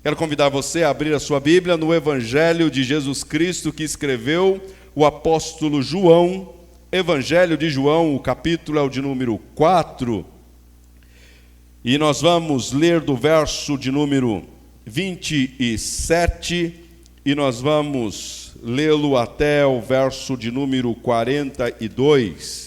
Quero convidar você a abrir a sua Bíblia no Evangelho de Jesus Cristo que escreveu o apóstolo João. Evangelho de João, o capítulo é o de número 4. E nós vamos ler do verso de número 27 e nós vamos lê-lo até o verso de número 42.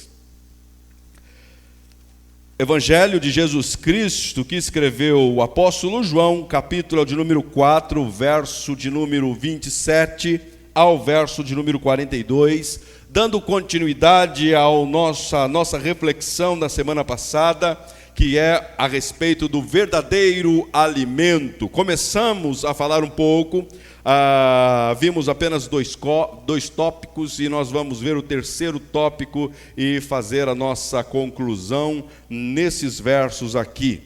Evangelho de Jesus Cristo, que escreveu o apóstolo João, capítulo de número 4, verso de número 27 ao verso de número 42, dando continuidade à nossa reflexão da semana passada, que é a respeito do verdadeiro alimento. Começamos a falar um pouco, vimos apenas dois tópicos e nós vamos ver o terceiro tópico e fazer a nossa conclusão nesses versos aqui.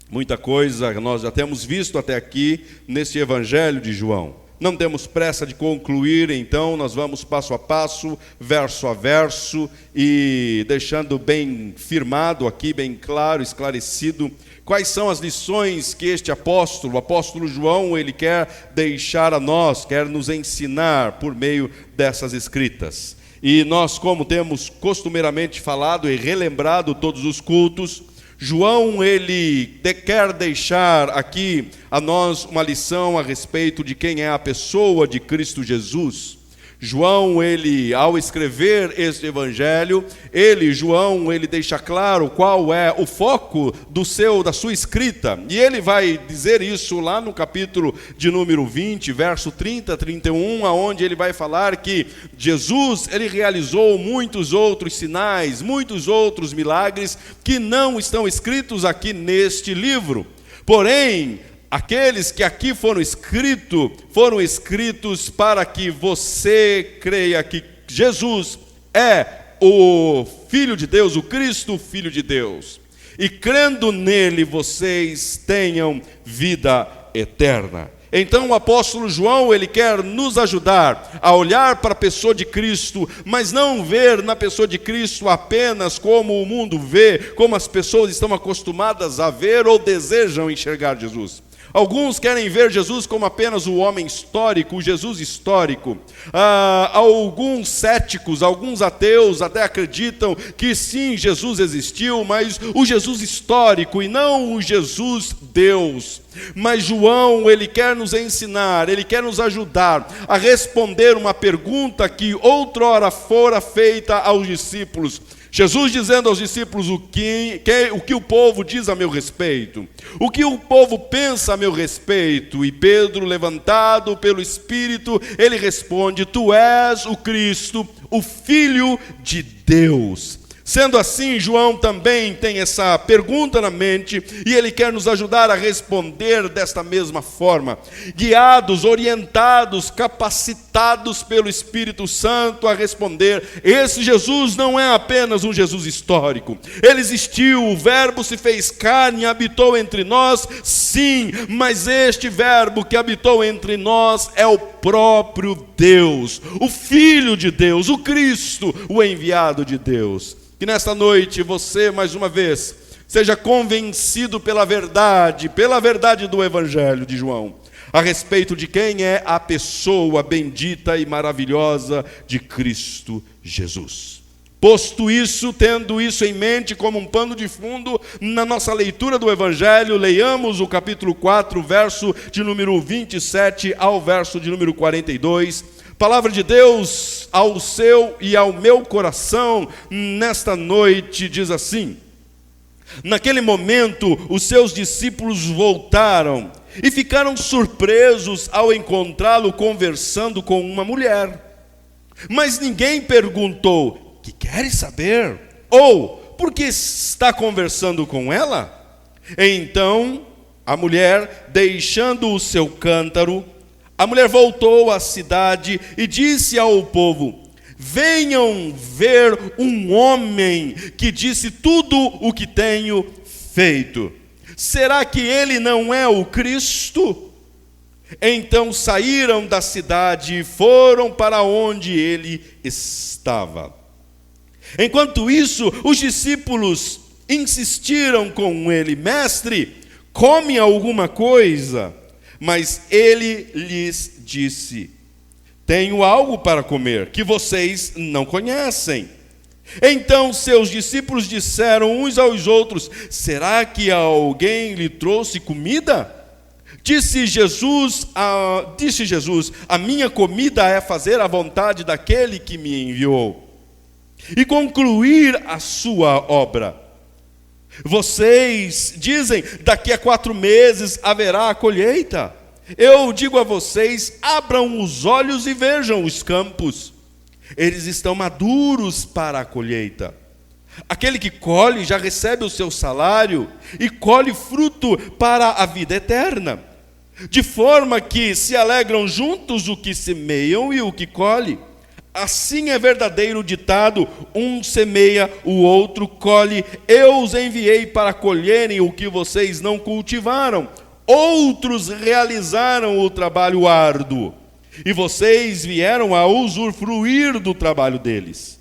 Muita coisa nós já temos visto até aqui neste Evangelho de João. Não temos pressa de concluir, então nós vamos passo a passo, verso a verso, e deixando bem firmado aqui, bem claro, esclarecido, quais são as lições que este apóstolo, o apóstolo João, ele quer deixar a nós, quer nos ensinar por meio dessas escritas. E nós, como temos costumeiramente falado e relembrado todos os cultos, João, ele quer deixar aqui a nós uma lição a respeito de quem é a pessoa de Cristo Jesus. João, ele, ao escrever este evangelho, João, ele deixa claro qual é o foco da sua escrita. E ele vai dizer isso lá no capítulo de número 20, verso 30 a 31, aonde ele vai falar que Jesus, ele realizou muitos outros sinais, muitos outros milagres que não estão escritos aqui neste livro. Porém, aqueles que aqui foram escritos para que você creia que Jesus é o Filho de Deus, o Cristo, o Filho de Deus. E crendo nele, vocês tenham vida eterna. Então o apóstolo João, ele quer nos ajudar a olhar para a pessoa de Cristo, mas não ver na pessoa de Cristo apenas como o mundo vê, como as pessoas estão acostumadas a ver ou desejam enxergar Jesus. Alguns querem ver Jesus como apenas o homem histórico, o Jesus histórico. Alguns céticos, alguns ateus até acreditam que sim, Jesus existiu, mas o Jesus histórico e não o Jesus Deus. Mas João, ele quer nos ensinar, ele quer nos ajudar a responder uma pergunta que outrora fora feita aos discípulos. Jesus dizendo aos discípulos o que o povo diz a meu respeito, o que o povo pensa a meu respeito. E Pedro, levantado pelo Espírito, ele responde: Tu és o Cristo, o Filho de Deus. Sendo assim, João também tem essa pergunta na mente e ele quer nos ajudar a responder desta mesma forma, guiados, orientados, capacitados pelo Espírito Santo a responder. Esse Jesus não é apenas um Jesus histórico. Ele existiu, o Verbo se fez carne e habitou entre nós, sim, mas este Verbo que habitou entre nós é o próprio Deus, o Filho de Deus, o Cristo, o enviado de Deus. Que nesta noite você, mais uma vez, seja convencido pela verdade do Evangelho de João, a respeito de quem é a pessoa bendita e maravilhosa de Cristo Jesus. Posto isso, tendo isso em mente como um pano de fundo, na nossa leitura do Evangelho, leiamos o capítulo 4, verso de número 27 ao verso de número 42, Palavra de Deus ao seu e ao meu coração nesta noite diz assim: Naquele momento, os seus discípulos voltaram e ficaram surpresos ao encontrá-lo conversando com uma mulher. Mas ninguém perguntou: que queres saber? Ou por que está conversando com ela? Então, a mulher, deixando o seu cântaro, a mulher voltou à cidade e disse ao povo: venham ver um homem que disse tudo o que tenho feito. Será que ele não é o Cristo? Então saíram da cidade e foram para onde ele estava. Enquanto isso, os discípulos insistiram com ele: mestre, come alguma coisa. Mas ele lhes disse: tenho algo para comer, que vocês não conhecem. Então seus discípulos disseram uns aos outros: será que alguém lhe trouxe comida? Disse Jesus: a minha comida é fazer a vontade daquele que me enviou e concluir a sua obra. Vocês dizem: daqui a 4 meses haverá a colheita. Eu digo a vocês: abram os olhos e vejam os campos. Eles estão maduros para a colheita. Aquele que colhe já recebe o seu salário e colhe fruto para a vida eterna. De forma que se alegram juntos o que semeiam e o que colhe. Assim é verdadeiro o ditado: um semeia, o outro colhe. Eu os enviei para colherem o que vocês não cultivaram. Outros realizaram o trabalho árduo, e vocês vieram a usufruir do trabalho deles.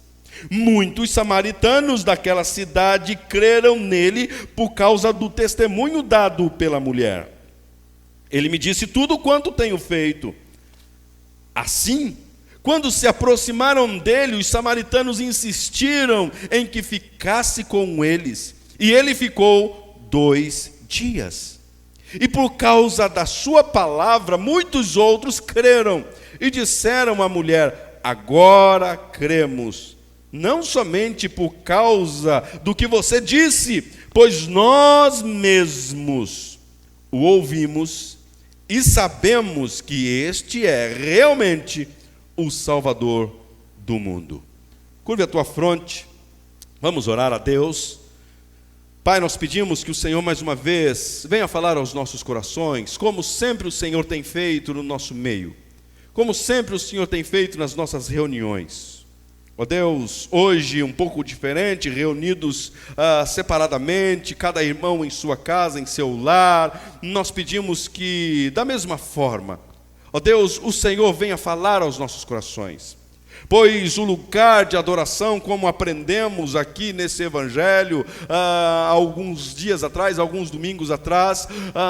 Muitos samaritanos daquela cidade creram nele por causa do testemunho dado pela mulher. Ele me disse tudo quanto tenho feito. Assim, quando se aproximaram dele, os samaritanos insistiram em que ficasse com eles, e ele ficou 2 dias. E por causa da sua palavra, muitos outros creram e disseram à mulher: agora cremos, não somente por causa do que você disse, pois nós mesmos o ouvimos e sabemos que este é realmente o Salvador do mundo. Curve a tua fronte, vamos orar a Deus. Pai, nós pedimos que o Senhor mais uma vez venha falar aos nossos corações, como sempre o Senhor tem feito no nosso meio, como sempre o Senhor tem feito nas nossas reuniões. Ó Deus, hoje um pouco diferente, reunidos separadamente, cada irmão em sua casa, em seu lar, nós pedimos que da mesma forma, ó Deus, o Senhor venha falar aos nossos corações. Pois o lugar de adoração, como aprendemos aqui nesse evangelho, alguns dias atrás, alguns domingos atrás,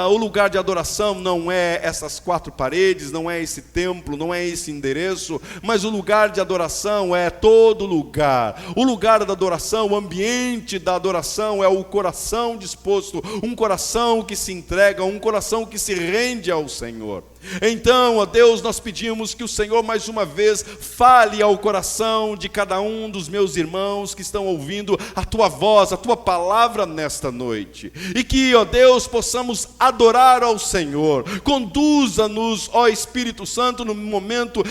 o lugar de adoração não é essas 4 paredes, não é esse templo, não é esse endereço, mas o lugar de adoração é todo lugar. O lugar da adoração, o ambiente da adoração é o coração disposto, um coração que se entrega, um coração que se rende ao Senhor. Então, ó Deus, nós pedimos que o Senhor mais uma vez fale ao coração de cada um dos meus irmãos que estão ouvindo a Tua voz, a Tua palavra nesta noite. E que, ó Deus, possamos adorar ao Senhor. Conduza-nos, ó Espírito Santo,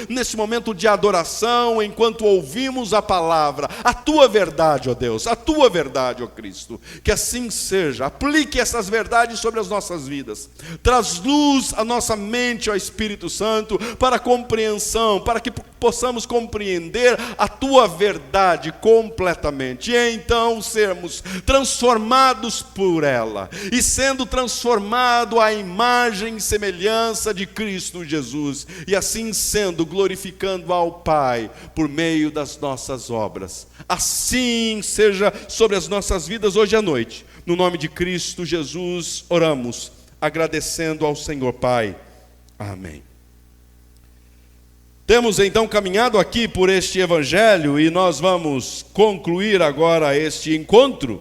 nesse momento de adoração, enquanto ouvimos a palavra, a Tua verdade, ó Deus, a Tua verdade, ó Cristo. Que assim seja. Aplique essas verdades sobre as nossas vidas. Traz luz à nossa mente, ó Espírito Santo, para a compreensão, para que possamos compreender a Tua verdade completamente, e então sermos transformados por ela, e sendo transformado à imagem e semelhança de Cristo Jesus, e assim sendo glorificando ao Pai por meio das nossas obras. Assim seja sobre as nossas vidas hoje à noite. No nome de Cristo Jesus oramos, agradecendo ao Senhor Pai. Amém. Temos então caminhado aqui por este evangelho e nós vamos concluir agora este encontro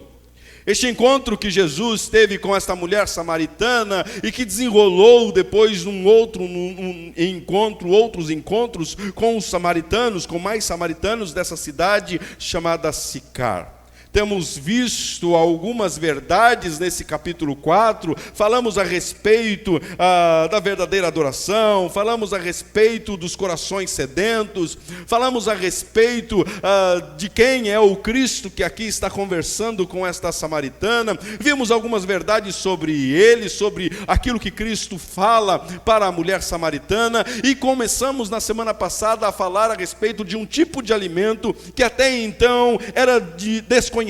que Jesus teve com esta mulher samaritana e que desenrolou depois outros encontros com os samaritanos, com mais samaritanos dessa cidade chamada Sicar. Temos visto algumas verdades nesse capítulo 4, falamos a respeito da verdadeira adoração, falamos a respeito dos corações sedentos, falamos a respeito de quem é o Cristo que aqui está conversando com esta samaritana, vimos algumas verdades sobre ele, sobre aquilo que Cristo fala para a mulher samaritana, e começamos na semana passada a falar a respeito de um tipo de alimento que até então era desconhecido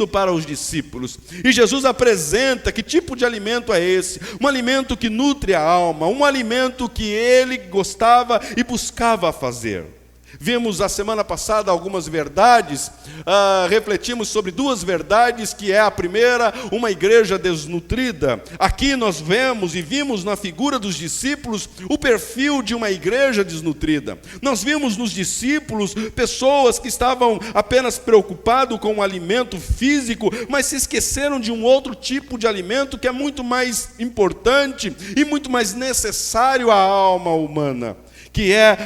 para os discípulos. E Jesus apresenta que tipo de alimento é esse? Um alimento que nutre a alma, um alimento que ele gostava e buscava fazer. Vimos a semana passada algumas verdades, refletimos sobre duas verdades, que é a primeira, uma igreja desnutrida. Aqui nós vemos e vimos na figura dos discípulos o perfil de uma igreja desnutrida. Nós vimos nos discípulos pessoas que estavam apenas preocupados com o alimento físico, mas se esqueceram de um outro tipo de alimento que é muito mais importante e muito mais necessário à alma humana, que é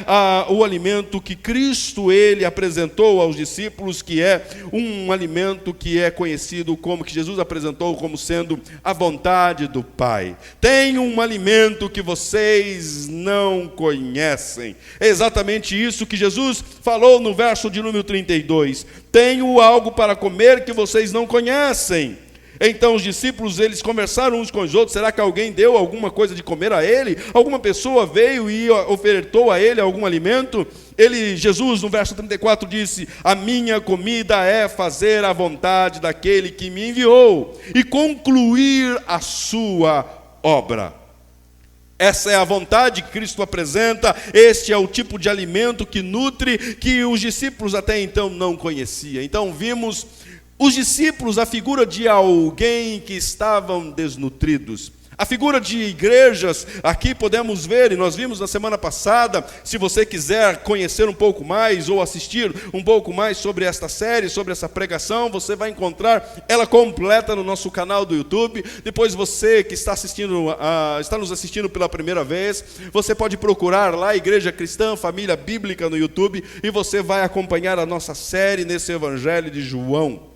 o alimento que Cristo, Ele apresentou aos discípulos, que é um alimento que é conhecido como, que Jesus apresentou como sendo a vontade do Pai. Tem um alimento que vocês não conhecem. É exatamente isso que Jesus falou no verso de número 32. Tenho algo para comer que vocês não conhecem. Então os discípulos, eles conversaram uns com os outros. Será que alguém deu alguma coisa de comer a ele? Alguma pessoa veio e ofertou a ele algum alimento? Jesus, no verso 34, disse: a minha comida é fazer a vontade daquele que me enviou e concluir a sua obra. Essa é a vontade que Cristo apresenta. Este é o tipo de alimento que nutre, que os discípulos até então não conheciam. Então vimos os discípulos, a figura de alguém que estavam desnutridos. A figura de igrejas, aqui podemos ver, e nós vimos na semana passada. Se você quiser conhecer um pouco mais ou assistir um pouco mais sobre esta série, sobre essa pregação, você vai encontrar ela completa no nosso canal do YouTube. Depois você que está nos assistindo pela primeira vez, você pode procurar lá Igreja Cristã Família Bíblica no YouTube e você vai acompanhar a nossa série nesse Evangelho de João.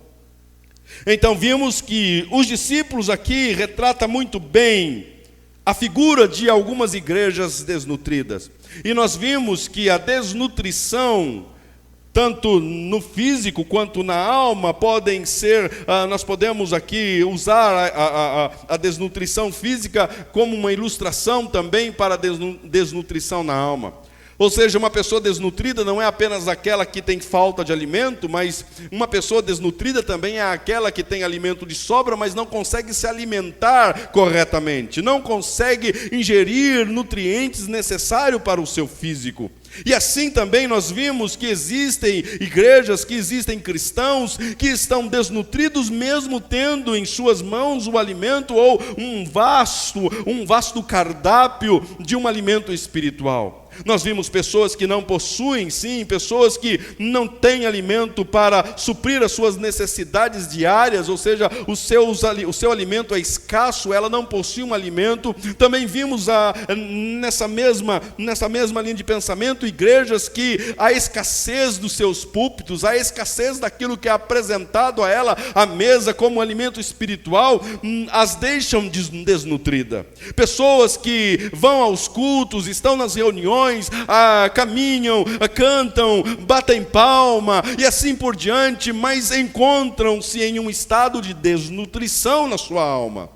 Então vimos que os discípulos aqui retratam muito bem a figura de algumas igrejas desnutridas. E nós vimos que a desnutrição, tanto no físico quanto na alma, podem ser, nós podemos aqui usar a desnutrição física como uma ilustração também para a desnutrição na alma. Ou seja, uma pessoa desnutrida não é apenas aquela que tem falta de alimento, mas uma pessoa desnutrida também é aquela que tem alimento de sobra, mas não consegue se alimentar corretamente, não consegue ingerir nutrientes necessários para o seu físico. E assim também nós vimos que existem igrejas, que existem cristãos que estão desnutridos, mesmo tendo em suas mãos o alimento ou um vasto cardápio de um alimento espiritual. Nós vimos pessoas que não possuem, sim, pessoas que não têm alimento para suprir as suas necessidades diárias, ou seja, o seu alimento é escasso, ela não possui um alimento. Também vimos nessa mesma linha de pensamento, igrejas que a escassez dos seus púlpitos, a escassez daquilo que é apresentado a ela à mesa como alimento espiritual, as deixam desnutridas. Pessoas que vão aos cultos, estão nas reuniões, caminham, cantam, batem palma e assim por diante, mas encontram-se em um estado de desnutrição na sua alma.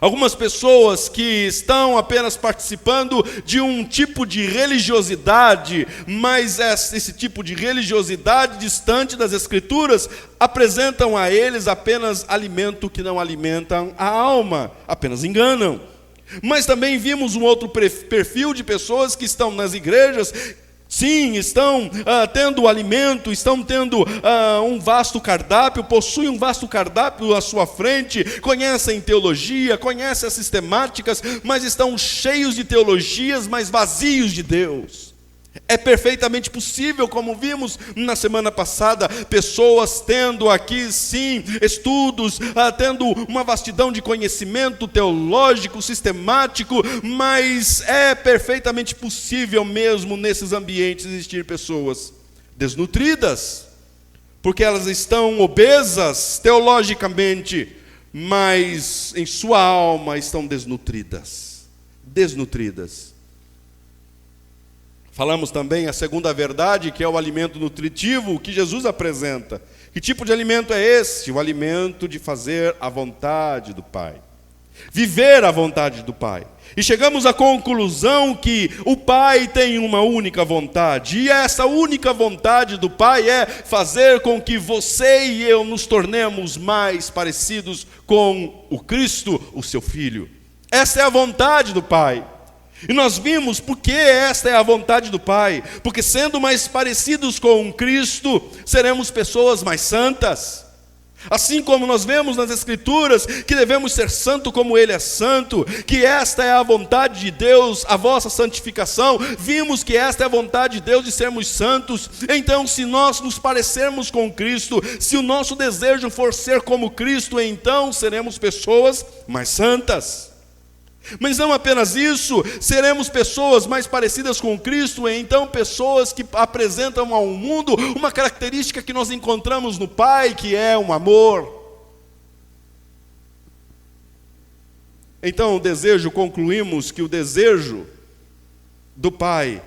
Algumas pessoas que estão apenas participando de um tipo de religiosidade, mas esse tipo de religiosidade distante das Escrituras, apresentam a eles apenas alimento que não alimentam a alma, apenas enganam. Mas também vimos um outro perfil de pessoas que estão nas igrejas. Sim, estão tendo alimento, estão tendo um vasto cardápio, possuem um vasto cardápio à sua frente, conhecem teologia, conhecem as sistemáticas, mas estão cheios de teologias, mas vazios de Deus. É perfeitamente possível, como vimos na semana passada, pessoas tendo aqui, sim, estudos, tendo uma vastidão de conhecimento teológico, sistemático, mas é perfeitamente possível mesmo nesses ambientes existir pessoas desnutridas, porque elas estão obesas teologicamente, mas em sua alma estão desnutridas. Falamos também a segunda verdade, que é o alimento nutritivo que Jesus apresenta. Que tipo de alimento é esse? O alimento de fazer a vontade do Pai. Viver a vontade do Pai. E chegamos à conclusão que o Pai tem uma única vontade. E essa única vontade do Pai é fazer com que você e eu nos tornemos mais parecidos com o Cristo, o seu Filho. Essa é a vontade do Pai. E nós vimos porque esta é a vontade do Pai, porque sendo mais parecidos com Cristo, seremos pessoas mais santas. Assim como nós vemos nas Escrituras que devemos ser santo como Ele é santo, que esta é a vontade de Deus, a vossa santificação, vimos que esta é a vontade de Deus de sermos santos. Então, se nós nos parecermos com Cristo, se o nosso desejo for ser como Cristo, então seremos pessoas mais santas. Mas não apenas isso, seremos pessoas mais parecidas com Cristo, e então pessoas que apresentam ao mundo uma característica que nós encontramos no Pai, que é um amor. Então concluímos que o desejo do Pai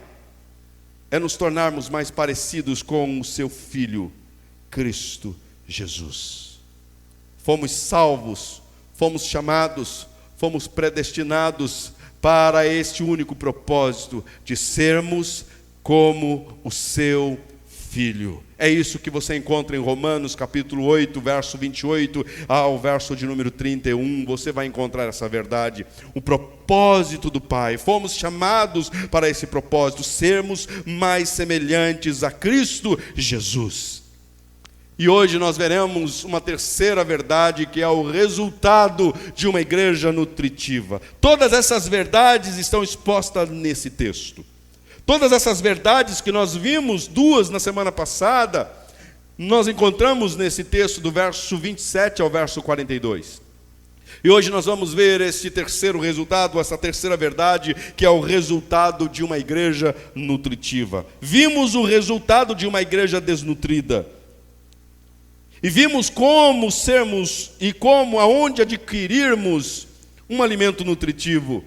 é nos tornarmos mais parecidos com o seu Filho, Cristo Jesus. Fomos salvos, fomos chamados, fomos predestinados para este único propósito, de sermos como o seu Filho. É isso que você encontra em Romanos capítulo 8, verso 28 ao verso de número 31. Você vai encontrar essa verdade, o propósito do Pai. Fomos chamados para esse propósito, sermos mais semelhantes a Cristo Jesus. E hoje nós veremos uma terceira verdade, que é o resultado de uma igreja nutritiva. Todas essas verdades estão expostas nesse texto. Todas essas verdades que nós vimos, duas na semana passada, nós encontramos nesse texto do verso 27 ao verso 42. E hoje nós vamos ver esse terceiro resultado, essa terceira verdade, que é o resultado de uma igreja nutritiva. Vimos o resultado de uma igreja desnutrida. E vimos como sermos e aonde adquirirmos um alimento nutritivo.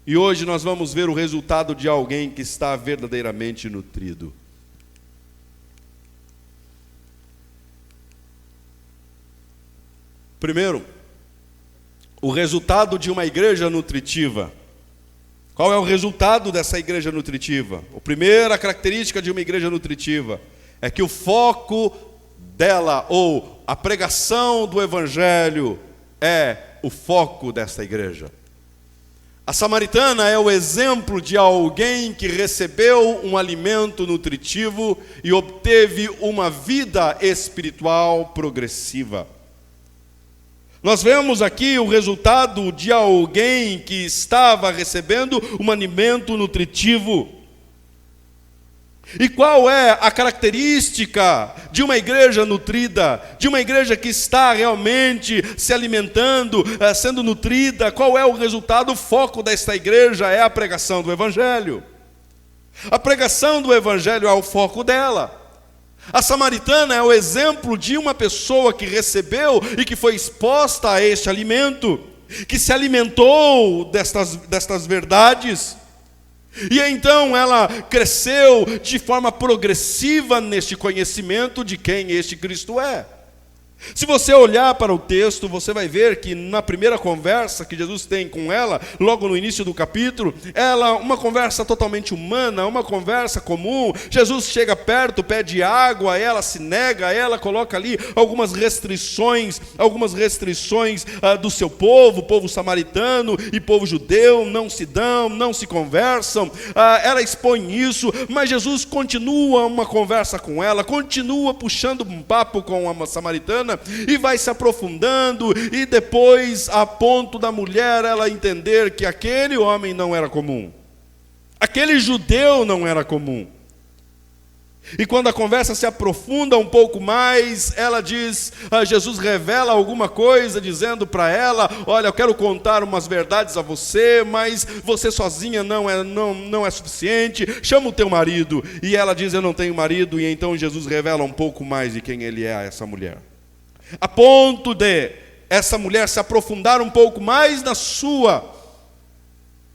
E hoje nós vamos ver o resultado de alguém que está verdadeiramente nutrido. Primeiro, o resultado de uma igreja nutritiva. Qual é o resultado dessa igreja nutritiva? A primeira característica de uma igreja nutritiva é que o foco dela, ou a pregação do Evangelho, é o foco desta igreja. A samaritana é o exemplo de alguém que recebeu um alimento nutritivo e obteve uma vida espiritual progressiva. Nós vemos aqui o resultado de alguém que estava recebendo um alimento nutritivo. E qual é a característica de uma igreja nutrida, de uma igreja que está realmente se alimentando, sendo nutrida? Qual é o resultado? O foco desta igreja é a pregação do Evangelho. A pregação do Evangelho é o foco dela. A samaritana é o exemplo de uma pessoa que recebeu e que foi exposta a este alimento, que se alimentou destas verdades. E então ela cresceu de forma progressiva neste conhecimento de quem este Cristo é. Se você olhar para o texto, você vai ver que na primeira conversa que Jesus tem com ela, logo no início do capítulo, uma conversa totalmente humana, uma conversa comum. Jesus chega perto, pede água, ela se nega, ela coloca ali algumas restrições do seu povo samaritano e povo judeu, não se dão, não se conversam. Ela expõe isso, mas Jesus continua uma conversa com ela, continua puxando um papo com a samaritana, e vai se aprofundando, e depois, a ponto da mulher ela entender que aquele homem não era comum, aquele judeu não era comum. E quando a conversa se aprofunda um pouco mais, ela diz, Jesus revela alguma coisa, dizendo para ela: olha, eu quero contar umas verdades a você, mas você sozinha não é suficiente, chama o teu marido. E ela diz: eu não tenho marido. E então Jesus revela um pouco mais de quem ele é a essa mulher, a ponto de essa mulher se aprofundar um pouco mais na sua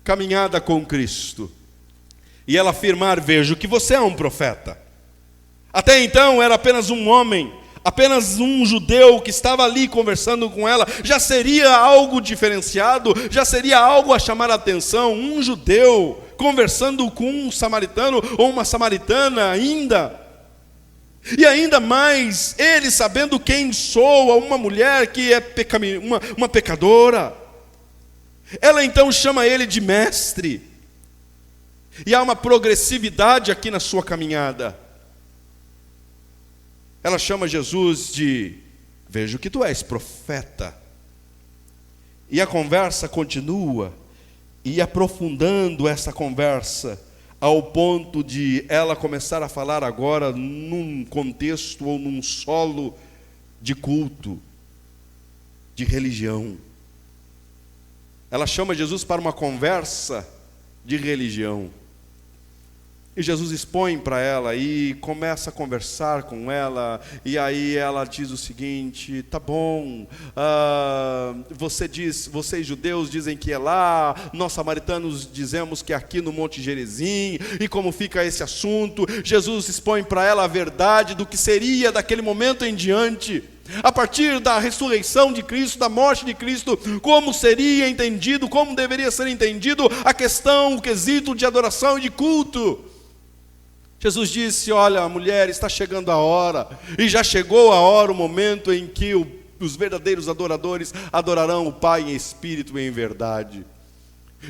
caminhada com Cristo, e ela afirmar: vejo que você é um profeta. Até então era apenas um homem, apenas um judeu que estava ali conversando com ela. Já seria algo diferenciado, já seria algo a chamar a atenção. Um judeu conversando com um samaritano ou uma samaritana ainda. E ainda mais, ele sabendo quem sou, uma mulher que é uma pecadora. Ela então chama ele de mestre. E há uma progressividade aqui na sua caminhada. Ela chama Jesus de: vejo que tu és profeta. E a conversa continua, e aprofundando essa conversa, ao ponto de ela começar a falar agora num contexto ou num solo de culto, de religião. Ela chama Jesus para uma conversa de religião. E Jesus expõe para ela e começa a conversar com ela, e aí ela diz o seguinte: tá bom, vocês judeus dizem que é lá, nós samaritanos dizemos que é aqui no Monte Gerizim, e como fica esse assunto? Jesus expõe para ela a verdade do que seria daquele momento em diante, a partir da ressurreição de Cristo, da morte de Cristo, como seria entendido, como deveria ser entendido a questão, o quesito de adoração e de culto. Jesus disse: olha, mulher, está chegando a hora, e já chegou a hora, o momento em que os verdadeiros adoradores adorarão o Pai em espírito e em verdade.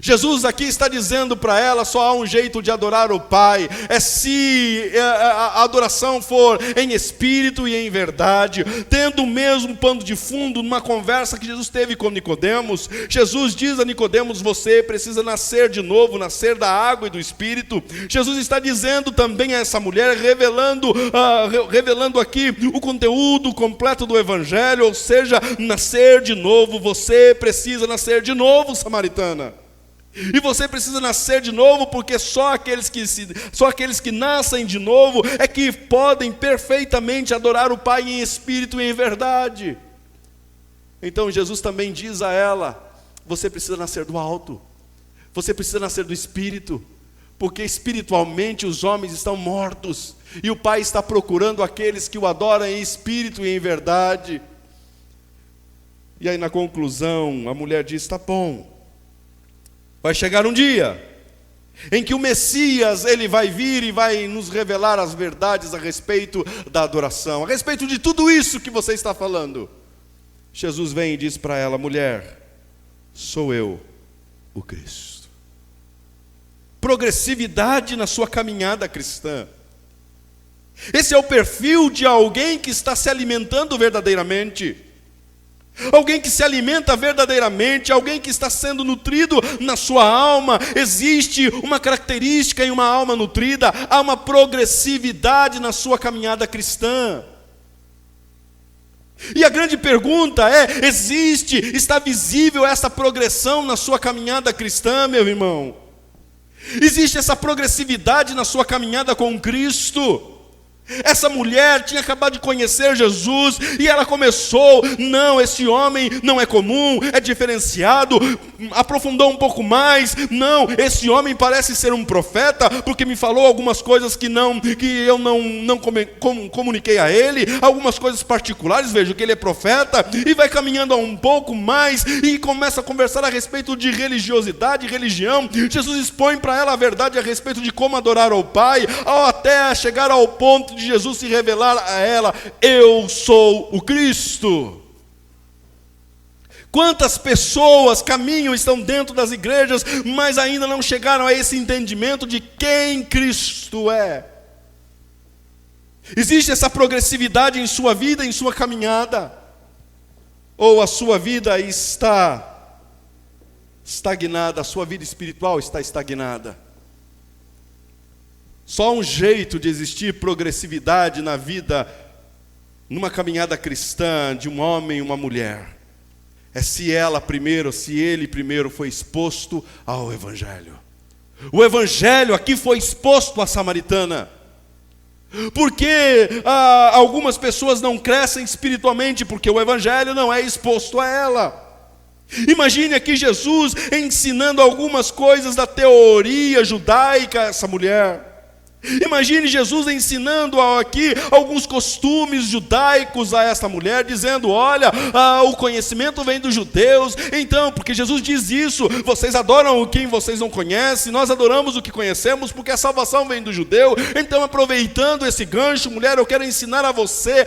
Jesus aqui está dizendo para ela: só há um jeito de adorar o Pai, é se a adoração for em espírito e em verdade, tendo o mesmo pano de fundo numa conversa que Jesus teve com Nicodemos. Jesus diz a Nicodemos: você precisa nascer de novo, nascer da água e do Espírito. Jesus está dizendo também a essa mulher, revelando aqui o conteúdo completo do Evangelho, ou seja, nascer de novo. Você precisa nascer de novo, samaritana. E você precisa nascer de novo, porque só aqueles que nascem de novo é que podem perfeitamente adorar o Pai em espírito e em verdade. Então Jesus também diz a ela: você precisa nascer do alto, você precisa nascer do Espírito, porque espiritualmente os homens estão mortos, e o Pai está procurando aqueles que o adoram em espírito e em verdade. E aí na conclusão a mulher diz: tá bom, vai chegar um dia em que o Messias, ele vai vir e vai nos revelar as verdades a respeito da adoração, a respeito de tudo isso que você está falando. Jesus vem e diz para ela: mulher, sou eu, o Cristo. Progressividade na sua caminhada cristã. Esse é o perfil de alguém que está se alimentando verdadeiramente. Alguém que se alimenta verdadeiramente, alguém que está sendo nutrido na sua alma. Existe uma característica em uma alma nutrida: há uma progressividade na sua caminhada cristã. E a grande pergunta é: está visível essa progressão na sua caminhada cristã, meu irmão? Existe essa progressividade na sua caminhada com Cristo? Essa mulher tinha acabado de conhecer Jesus e ela começou: não, esse homem não é comum, é diferenciado. Aprofundou um pouco mais: não, esse homem parece ser um profeta, porque me falou algumas coisas que eu não comuniquei a ele, algumas coisas particulares. Vejo que ele é profeta, e vai caminhando um pouco mais e começa a conversar a respeito de religiosidade, religião. Jesus expõe para ela a verdade a respeito de como adorar ao Pai, até chegar ao ponto de Jesus se revelar a ela: eu sou o Cristo. Quantas pessoas caminham, estão dentro das igrejas, mas ainda não chegaram a esse entendimento de quem Cristo é. Existe essa progressividade em sua vida, em sua caminhada? Ou a sua vida está estagnada, a sua vida espiritual está estagnada? Só um jeito de existir progressividade na vida, numa caminhada cristã de um homem e uma mulher, é se ele primeiro foi exposto ao Evangelho. O Evangelho aqui foi exposto à samaritana. Porque algumas pessoas não crescem espiritualmente, porque o Evangelho não é exposto a ela. Imagine aqui Jesus ensinando algumas coisas da teoria judaica a essa mulher. Imagine Jesus ensinando aqui alguns costumes judaicos a essa mulher, dizendo: olha, o conhecimento vem dos judeus. Então, porque Jesus diz isso: vocês adoram o quem vocês não conhecem, nós adoramos o que conhecemos, porque a salvação vem do judeu. Então, aproveitando esse gancho, mulher, eu quero ensinar a você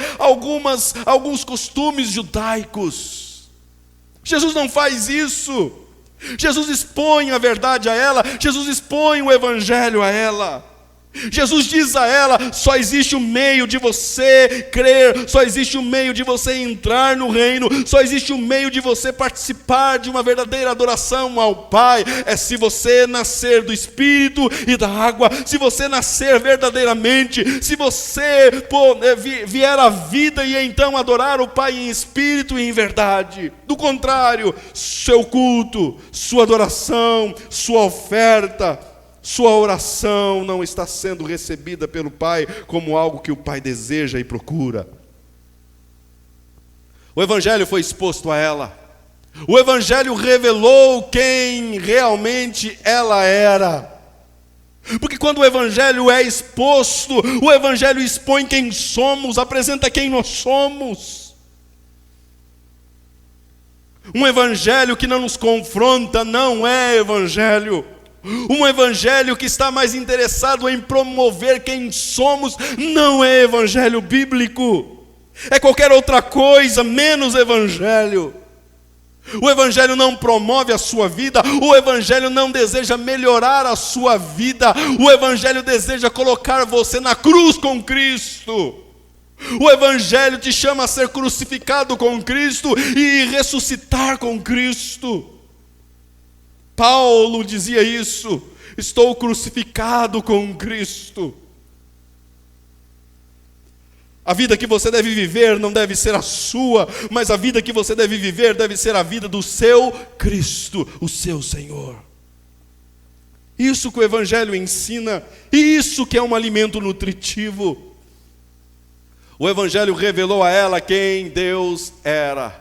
alguns costumes judaicos. Jesus não faz isso. Jesus expõe a verdade a ela, Jesus expõe o evangelho a ela. Jesus diz a ela: só existe um meio de você crer, só existe um meio de você entrar no reino, só existe um meio de você participar de uma verdadeira adoração ao Pai, é se você nascer do Espírito e da água, se você nascer verdadeiramente, se você vier à vida e então adorar o Pai em espírito e em verdade. Do contrário, seu culto, sua adoração, sua oferta, sua oração não está sendo recebida pelo Pai como algo que o Pai deseja e procura. O Evangelho foi exposto a ela. O Evangelho revelou quem realmente ela era. Porque quando o Evangelho é exposto, o Evangelho expõe quem somos, apresenta quem nós somos. Um Evangelho que não nos confronta não é Evangelho. Um evangelho que está mais interessado em promover quem somos não é evangelho bíblico. É qualquer outra coisa menos evangelho. O evangelho não promove a sua vida, o evangelho não deseja melhorar a sua vida, o evangelho deseja colocar você na cruz com Cristo. O evangelho te chama a ser crucificado com Cristo e ressuscitar com Cristo. Paulo dizia isso: estou crucificado com Cristo. A vida que você deve viver não deve ser a sua, mas a vida que você deve viver deve ser a vida do seu Cristo, o seu Senhor. Isso que o Evangelho ensina, e isso que é um alimento nutritivo. O Evangelho revelou a ela quem Deus era.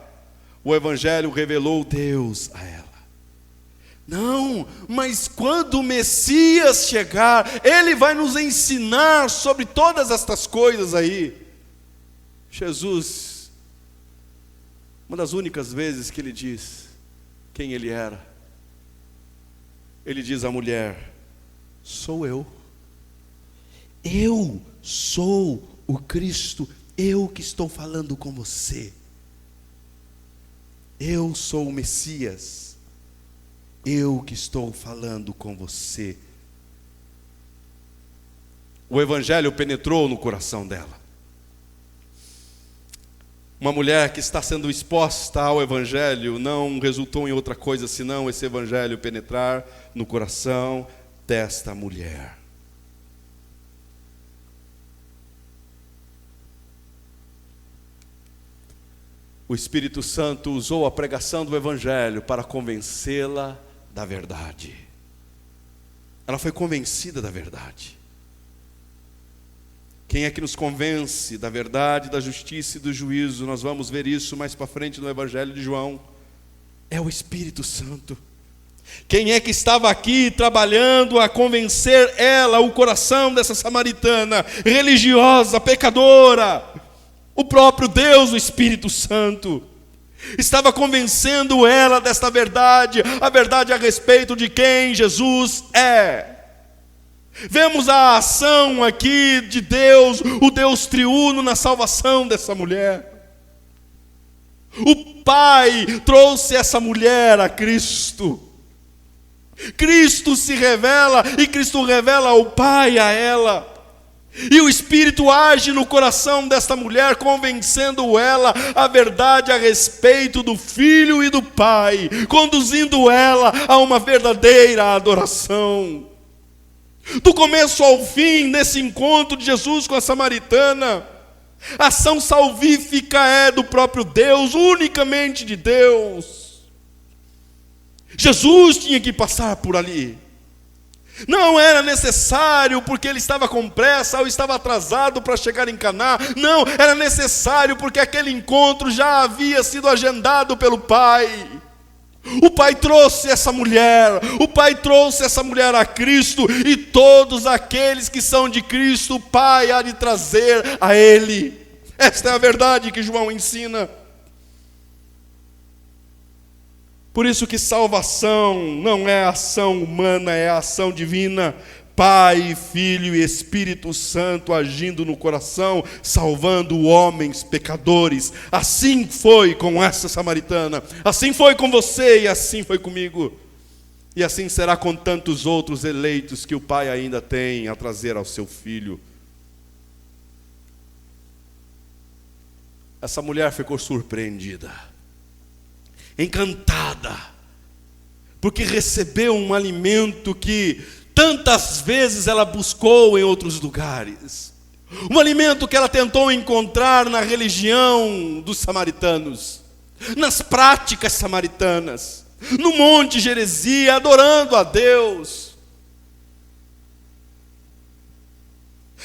O Evangelho revelou Deus a ela. Não, mas quando o Messias chegar, Ele vai nos ensinar sobre todas estas coisas aí. Jesus, uma das únicas vezes que Ele diz quem Ele era, Ele diz à mulher: sou eu. Eu sou o Cristo, eu que estou falando com você. Eu sou o Messias. Eu que estou falando com você. O Evangelho penetrou no coração dela. Uma mulher que está sendo exposta ao Evangelho não resultou em outra coisa senão esse Evangelho penetrar no coração desta mulher. O Espírito Santo usou a pregação do Evangelho para convencê-la da verdade. Ela foi convencida da verdade. Quem é que nos convence da verdade, da justiça e do juízo? Nós vamos ver isso mais para frente no Evangelho de João. É o Espírito Santo. Quem é que estava aqui trabalhando a convencer ela, o coração dessa samaritana, religiosa, pecadora? O próprio Deus, o Espírito Santo, estava convencendo ela desta verdade, a verdade a respeito de quem Jesus é. Vemos a ação aqui de Deus, o Deus triuno na salvação dessa mulher. O Pai trouxe essa mulher a Cristo. Cristo se revela e Cristo revela o Pai a ela. E o Espírito age no coração desta mulher, convencendo ela a verdade a respeito do Filho e do Pai, conduzindo ela a uma verdadeira adoração. Do começo ao fim, nesse encontro de Jesus com a samaritana, a ação salvífica é do próprio Deus, unicamente de Deus. Jesus tinha que passar por ali. Não era necessário porque ele estava com pressa ou estava atrasado para chegar em Caná. Não, era necessário porque aquele encontro já havia sido agendado pelo Pai. O Pai trouxe essa mulher, o Pai trouxe essa mulher a Cristo, e todos aqueles que são de Cristo, o Pai há de trazer a Ele. Esta é a verdade que João ensina. Por isso que salvação não é ação humana, é ação divina. Pai, Filho e Espírito Santo agindo no coração, salvando homens pecadores. Assim foi com essa samaritana, assim foi com você e assim foi comigo. E assim será com tantos outros eleitos que o Pai ainda tem a trazer ao seu Filho. Essa mulher ficou surpreendida, encantada, porque recebeu um alimento que tantas vezes ela buscou em outros lugares. Um alimento que ela tentou encontrar na religião dos samaritanos, nas práticas samaritanas, no Monte Gerizim, adorando a Deus.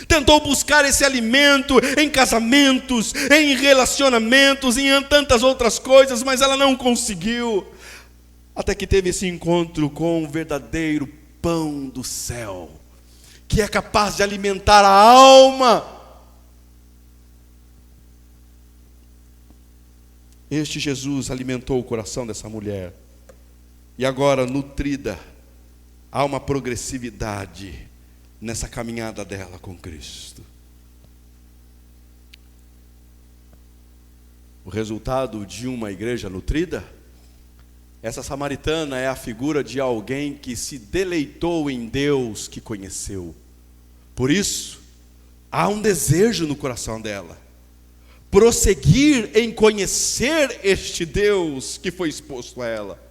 Tentou buscar esse alimento em casamentos, em relacionamentos, em tantas outras coisas, mas ela não conseguiu. Até que teve esse encontro com o verdadeiro pão do céu, que é capaz de alimentar a alma. Este Jesus alimentou o coração dessa mulher. E agora, nutrida, há uma progressividade nessa caminhada dela com Cristo. O resultado de uma igreja nutrida, essa samaritana é a figura de alguém que se deleitou em Deus que conheceu. Por isso, há um desejo no coração dela, prosseguir em conhecer este Deus que foi exposto a ela.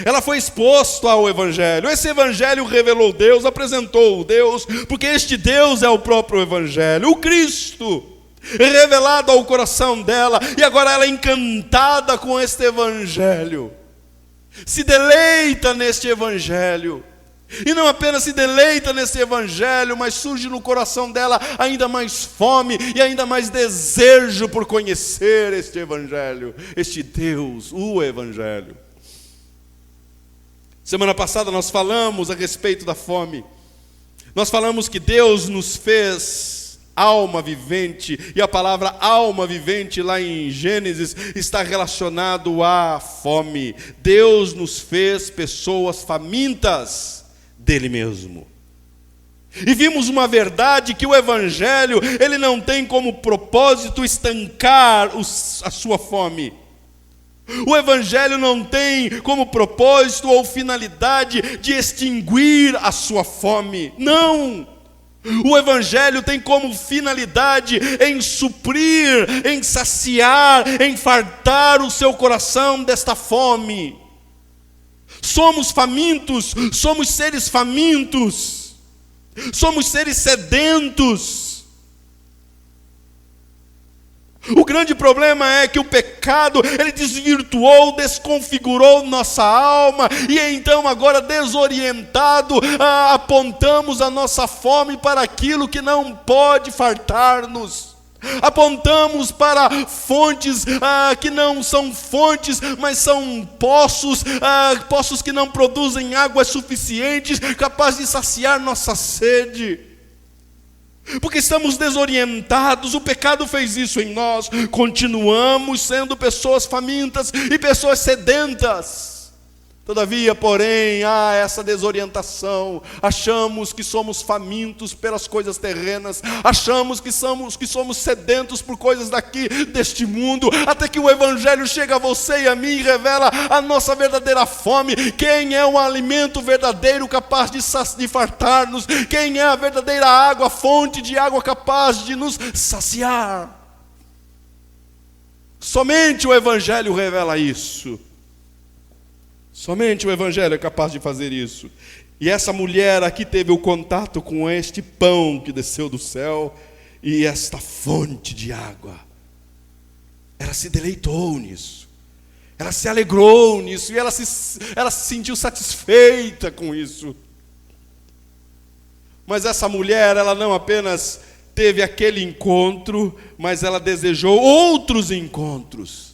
Ela foi exposta ao Evangelho. Esse Evangelho revelou Deus, apresentou Deus, porque este Deus é o próprio Evangelho, o Cristo, revelado ao coração dela. E agora ela é encantada com este Evangelho, se deleita neste Evangelho. E não apenas se deleita nesse Evangelho, mas surge no coração dela ainda mais fome e ainda mais desejo por conhecer este Evangelho, este Deus, o Evangelho. Semana passada nós falamos a respeito da fome. Nós falamos que Deus nos fez alma vivente, e a palavra alma vivente lá em Gênesis está relacionado à fome. Deus nos fez pessoas famintas dele mesmo. E vimos uma verdade, que o Evangelho, ele não tem como propósito estancar a sua fome. O Evangelho não tem como propósito ou finalidade de extinguir a sua fome. Não! O Evangelho tem como finalidade em suprir, em saciar, em fartar o seu coração desta fome. Somos famintos, somos seres famintos, somos seres sedentos. O grande problema é que o pecado, ele desvirtuou, desconfigurou nossa alma, e então agora desorientado, apontamos a nossa fome para aquilo que não pode fartar-nos. Apontamos para fontes que não são fontes, mas são poços, poços que não produzem águas suficientes, capazes de saciar nossa sede. Porque estamos desorientados, o pecado fez isso em nós, continuamos sendo pessoas famintas e pessoas sedentas. Todavia, porém, há essa desorientação, achamos que somos famintos pelas coisas terrenas, achamos que somos sedentos por coisas daqui, deste mundo, até que o Evangelho chega a você e a mim e revela a nossa verdadeira fome, quem é o alimento verdadeiro capaz de fartar-nos, quem é a verdadeira água, fonte de água capaz de nos saciar. Somente o Evangelho revela isso. Somente o Evangelho é capaz de fazer isso. E essa mulher aqui teve o contato com este pão que desceu do céu e esta fonte de água. Ela se deleitou nisso, ela se alegrou nisso, e ela se sentiu satisfeita com isso. Mas essa mulher, ela não apenas teve aquele encontro, mas ela desejou outros encontros.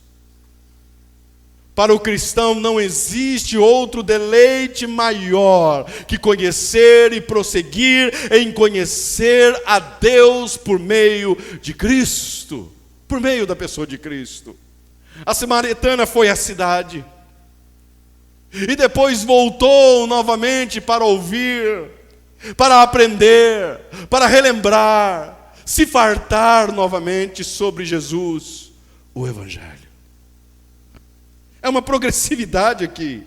Para o cristão não existe outro deleite maior que conhecer e prosseguir em conhecer a Deus por meio de Cristo, por meio da pessoa de Cristo. A samaritana foi à cidade e depois voltou novamente para ouvir, para aprender, para relembrar, se fartar novamente sobre Jesus, o Evangelho. É uma progressividade aqui.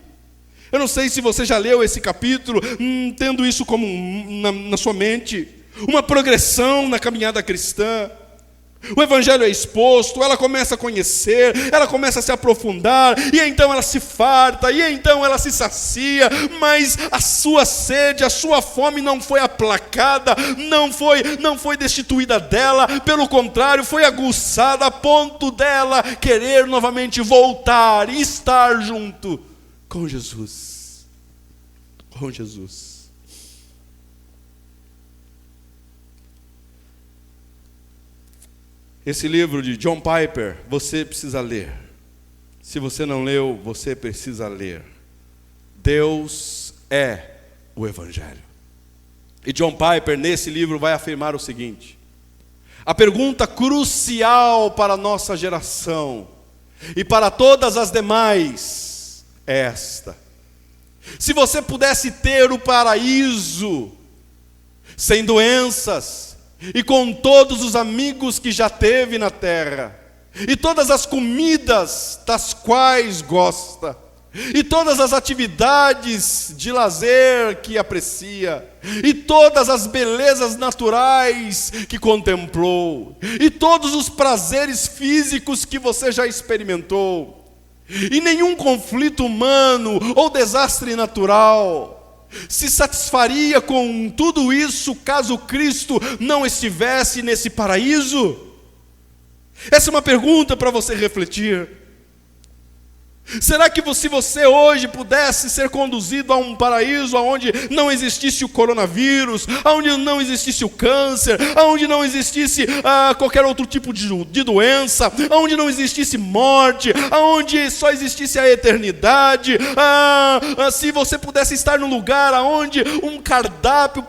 Eu não sei se você já leu esse capítulo, tendo isso como na sua mente, uma progressão na caminhada cristã. O evangelho é exposto, ela começa a conhecer, ela começa a se aprofundar, e então ela se farta, e então ela se sacia, mas a sua sede, a sua fome não foi aplacada, não foi destituída dela, pelo contrário, foi aguçada a ponto dela querer novamente voltar e estar junto com Jesus. Com Jesus. Esse livro de John Piper, você precisa ler. Se você não leu, você precisa ler. Deus é o Evangelho. E John Piper, nesse livro, vai afirmar o seguinte: a pergunta crucial para a nossa geração e para todas as demais é esta: se você pudesse ter o paraíso sem doenças, e com todos os amigos que já teve na terra, e todas as comidas das quais gosta, e todas as atividades de lazer que aprecia, e todas as belezas naturais que contemplou, e todos os prazeres físicos que você já experimentou, e nenhum conflito humano ou desastre natural se satisfaria com tudo isso caso Cristo não estivesse nesse paraíso? Essa é uma pergunta para você refletir. Será que se você hoje pudesse ser conduzido a um paraíso onde não existisse o coronavírus, onde não existisse o câncer, onde não existisse qualquer outro tipo de doença, onde não existisse morte, onde só existisse a eternidade, se você pudesse estar num lugar onde um cardápio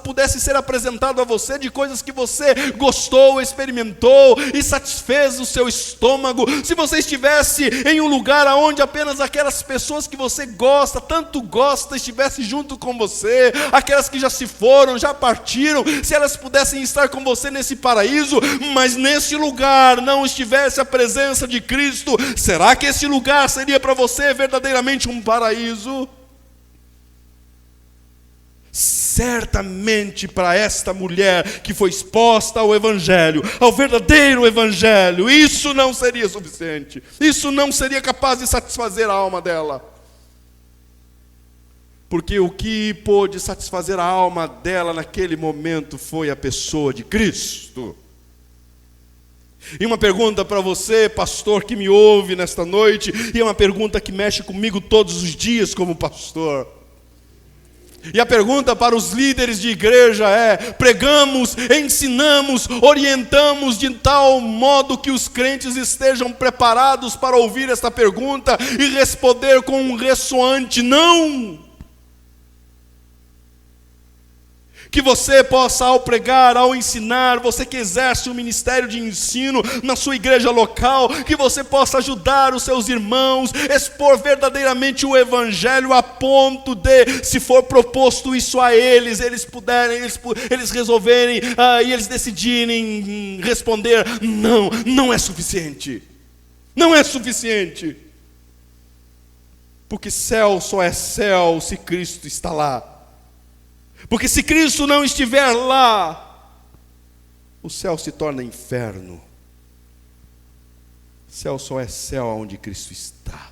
pudesse ser apresentado a você de coisas que você gostou, experimentou e satisfez o seu estômago, se você estivesse em um lugar onde apenas aquelas pessoas que você gosta, tanto gosta, estivessem junto com você, aquelas que já se foram, já partiram, se elas pudessem estar com você nesse paraíso, mas nesse lugar não estivesse a presença de Cristo, será que esse lugar seria para você verdadeiramente um paraíso? Certamente para esta mulher que foi exposta ao Evangelho, ao verdadeiro Evangelho, isso não seria suficiente, isso não seria capaz de satisfazer a alma dela, porque o que pôde satisfazer a alma dela naquele momento foi a pessoa de Cristo. E uma pergunta para você, pastor, que me ouve nesta noite, e é uma pergunta que mexe comigo todos os dias como pastor. E a pergunta para os líderes de igreja é: pregamos, ensinamos, orientamos de tal modo que os crentes estejam preparados para ouvir esta pergunta e responder com um ressoante não? Que você possa, ao pregar, ao ensinar, você que exerce o ministério de ensino na sua igreja local, que você possa ajudar os seus irmãos, expor verdadeiramente o Evangelho a ponto de, se for proposto isso a eles resolverem e eles decidirem responder: não, não é suficiente. Não é suficiente. Porque céu só é céu se Cristo está lá. Porque se Cristo não estiver lá, o céu se torna inferno. Céu só é céu onde Cristo está.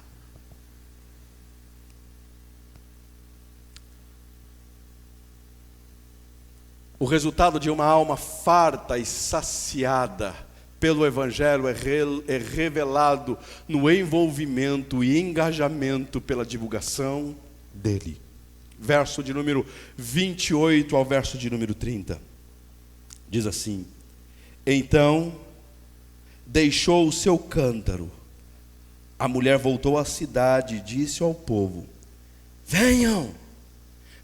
O resultado de uma alma farta e saciada pelo Evangelho é revelado no envolvimento e engajamento pela divulgação dele. Verso de número 28 ao verso de número 30. Diz assim: então deixou o seu cântaro. A mulher voltou à cidade e disse ao povo: venham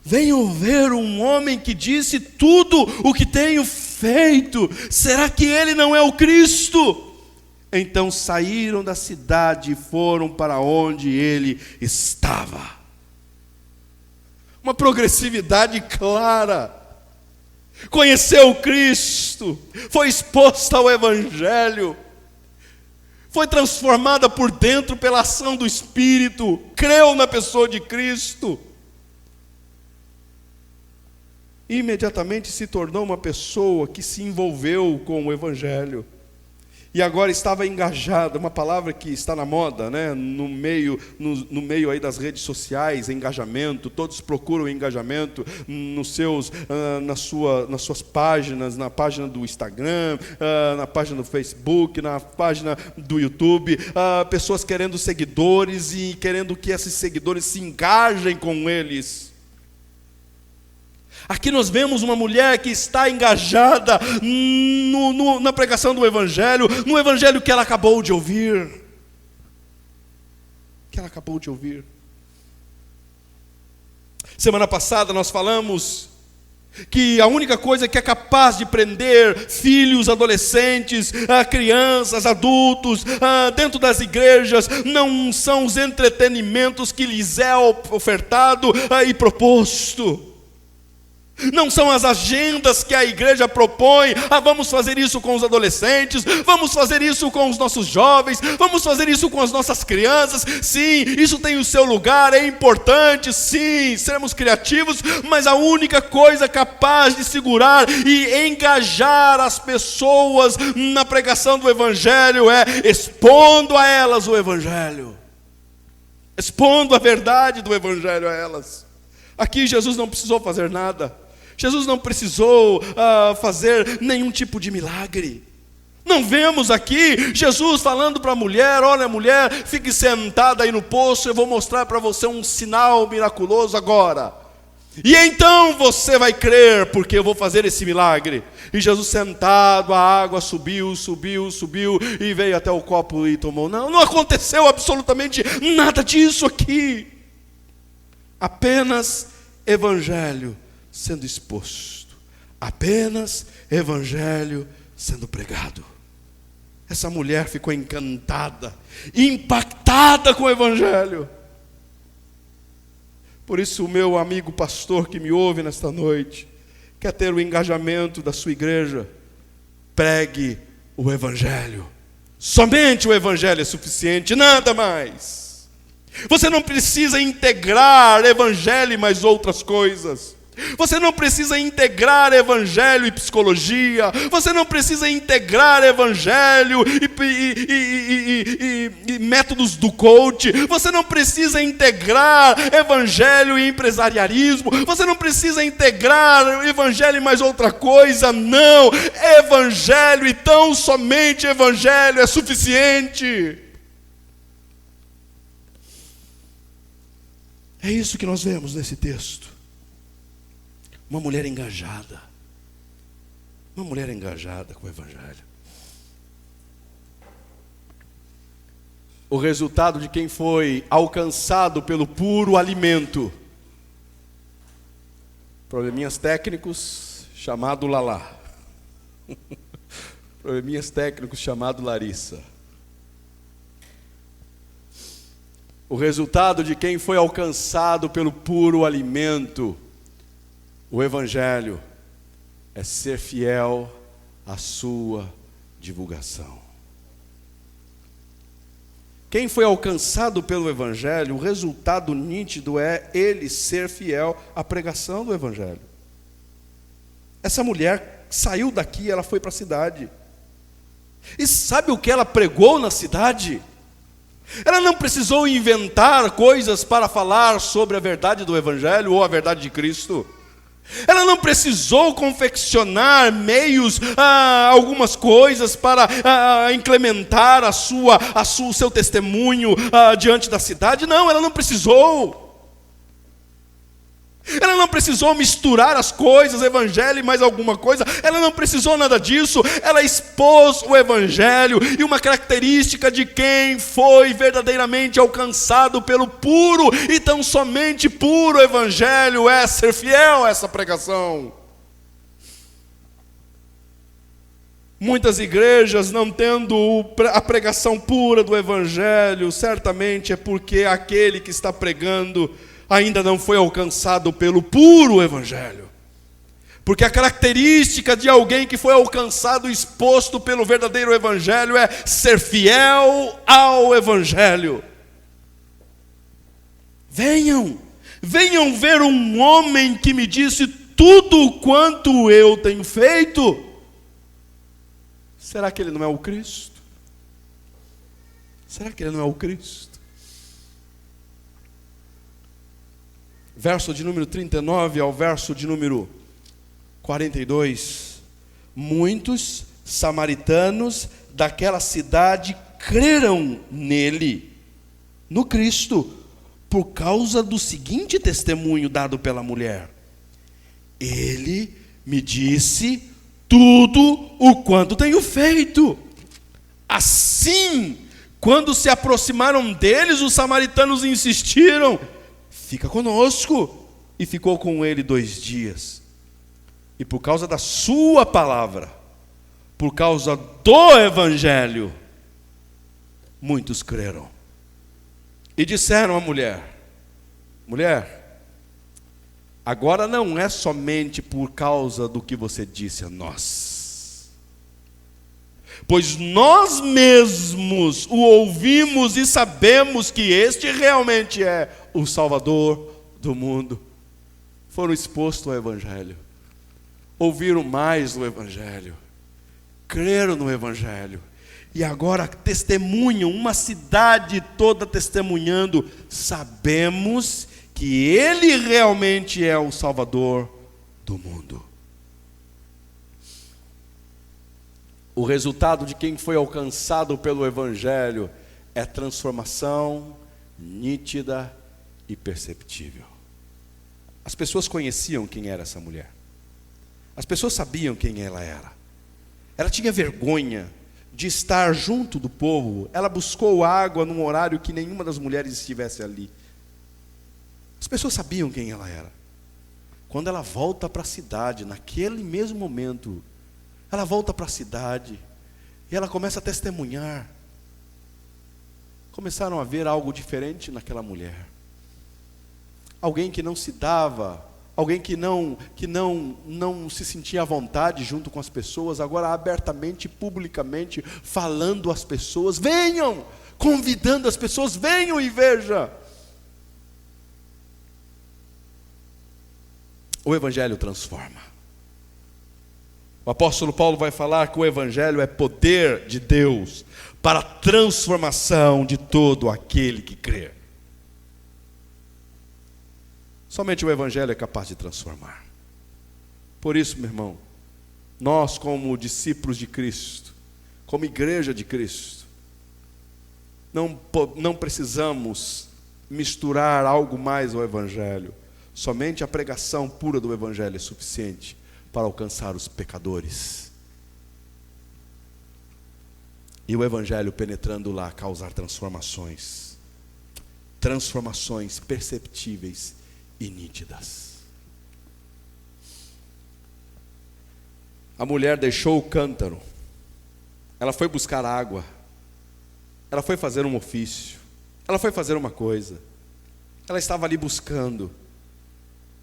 ver um homem que disse tudo o que tenho feito. Será que ele não é o Cristo? Então saíram da cidade e foram para onde ele estava. Uma progressividade clara. Conheceu Cristo, foi exposta ao Evangelho, foi transformada por dentro pela ação do Espírito, creu na pessoa de Cristo, e imediatamente se tornou uma pessoa que se envolveu com o Evangelho, e agora estava engajada, uma palavra que está na moda, né? no meio aí das redes sociais, engajamento, todos procuram engajamento nas suas páginas, na página do Instagram, na página do Facebook, na página do YouTube, pessoas querendo seguidores e querendo que esses seguidores se engajem com eles. Aqui nós vemos uma mulher que está engajada na pregação do Evangelho, no Evangelho que ela acabou de ouvir. Semana passada nós falamos que a única coisa que é capaz de prender filhos, adolescentes, crianças, adultos, dentro das igrejas, não são os entretenimentos que lhes é ofertado e proposto. Não são as agendas que a igreja propõe, vamos fazer isso com os adolescentes, vamos fazer isso com os nossos jovens, vamos fazer isso com as nossas crianças. Sim, isso tem o seu lugar, é importante, sim, seremos criativos, mas a única coisa capaz de segurar e engajar as pessoas na pregação do Evangelho é expondo a elas o Evangelho, expondo a verdade do Evangelho a elas. Aqui Jesus não precisou fazer nada. Jesus não precisou fazer nenhum tipo de milagre. Não vemos aqui Jesus falando para a mulher: olha, mulher, fique sentada aí no poço, eu vou mostrar para você um sinal miraculoso agora. E então você vai crer, porque eu vou fazer esse milagre. E Jesus sentado, a água subiu, e veio até o copo e tomou. Não aconteceu absolutamente nada disso aqui. Apenas Evangelho sendo exposto, apenas Evangelho sendo pregado. Essa mulher ficou encantada, impactada com o Evangelho. Por isso, o meu amigo pastor que me ouve nesta noite, quer ter o engajamento da sua igreja, pregue o Evangelho. Somente o Evangelho é suficiente, nada mais. Você não precisa integrar Evangelho e mais outras coisas. Você não precisa integrar Evangelho e psicologia. Você não precisa integrar Evangelho e métodos do coach. Você não precisa integrar Evangelho e empresarialismo. Você não precisa integrar Evangelho e mais outra coisa. Não, Evangelho e tão somente Evangelho é suficiente. É isso que nós vemos nesse texto. Uma mulher engajada. Uma mulher engajada com o Evangelho. O resultado de quem foi alcançado pelo puro alimento. Probleminhas técnicos, chamado Lala. Probleminhas técnicos, chamado Larissa. O resultado de quem foi alcançado pelo puro alimento, o Evangelho, é ser fiel à sua divulgação. Quem foi alcançado pelo Evangelho, o resultado nítido é ele ser fiel à pregação do Evangelho. Essa mulher saiu daqui, ela foi para a cidade. E sabe o que ela pregou na cidade? Ela não precisou inventar coisas para falar sobre a verdade do Evangelho ou a verdade de Cristo. Ela não precisou confeccionar meios, algumas coisas para incrementar o seu testemunho diante da cidade. Não, ela não precisou. Ela não precisou misturar as coisas, Evangelho e mais alguma coisa. Ela não precisou nada disso. Ela expôs o Evangelho. E uma característica de quem foi verdadeiramente alcançado pelo puro e tão somente puro Evangelho é ser fiel a essa pregação. Muitas igrejas não tendo a pregação pura do Evangelho, certamente é porque aquele que está pregando ainda não foi alcançado pelo puro Evangelho. Porque a característica de alguém que foi alcançado, exposto pelo verdadeiro Evangelho, é ser fiel ao Evangelho. Venham ver um homem que me disse tudo quanto eu tenho feito. Será que ele não é o Cristo? Será que ele não é o Cristo? Verso de número 39 ao verso de número 42. Muitos samaritanos daquela cidade creram nele, no Cristo, por causa do seguinte testemunho dado pela mulher: ele me disse tudo o quanto tenho feito. Assim, quando se aproximaram deles, os samaritanos insistiram: fica conosco. E ficou com ele 2 dias. E por causa da sua palavra, por causa do Evangelho, muitos creram. E disseram à mulher: mulher, agora não é somente por causa do que você disse a nós, pois nós mesmos o ouvimos e sabemos que este realmente é o Salvador do mundo. Foram expostos ao Evangelho, ouviram mais do Evangelho, creram no Evangelho, e agora testemunham, uma cidade toda testemunhando: sabemos que ele realmente é o Salvador do mundo. O resultado de quem foi alcançado pelo Evangelho é transformação nítida e perceptível. As pessoas conheciam quem era essa mulher. As pessoas sabiam quem ela era. Ela tinha vergonha de estar junto do povo. Ela buscou água num horário que nenhuma das mulheres estivesse ali. As pessoas sabiam quem ela era. Quando ela volta para a cidade, naquele mesmo momento, ela volta para a cidade e ela começa a testemunhar. Começaram a ver algo diferente naquela mulher. Alguém que não se dava, alguém que não se sentia à vontade junto com as pessoas, agora abertamente, publicamente, falando às pessoas: venham, convidando as pessoas: venham e veja. O Evangelho transforma. O apóstolo Paulo vai falar que o Evangelho é poder de Deus para a transformação de todo aquele que crê. Somente o Evangelho é capaz de transformar. Por isso, meu irmão, nós como discípulos de Cristo, como igreja de Cristo, não precisamos misturar algo mais ao Evangelho. Somente a pregação pura do Evangelho é suficiente para alcançar os pecadores. E o Evangelho penetrando lá, causar transformações perceptíveis e nítidas. A mulher deixou o cântaro, ela foi buscar água, ela foi fazer um ofício, ela foi fazer uma coisa, ela estava ali buscando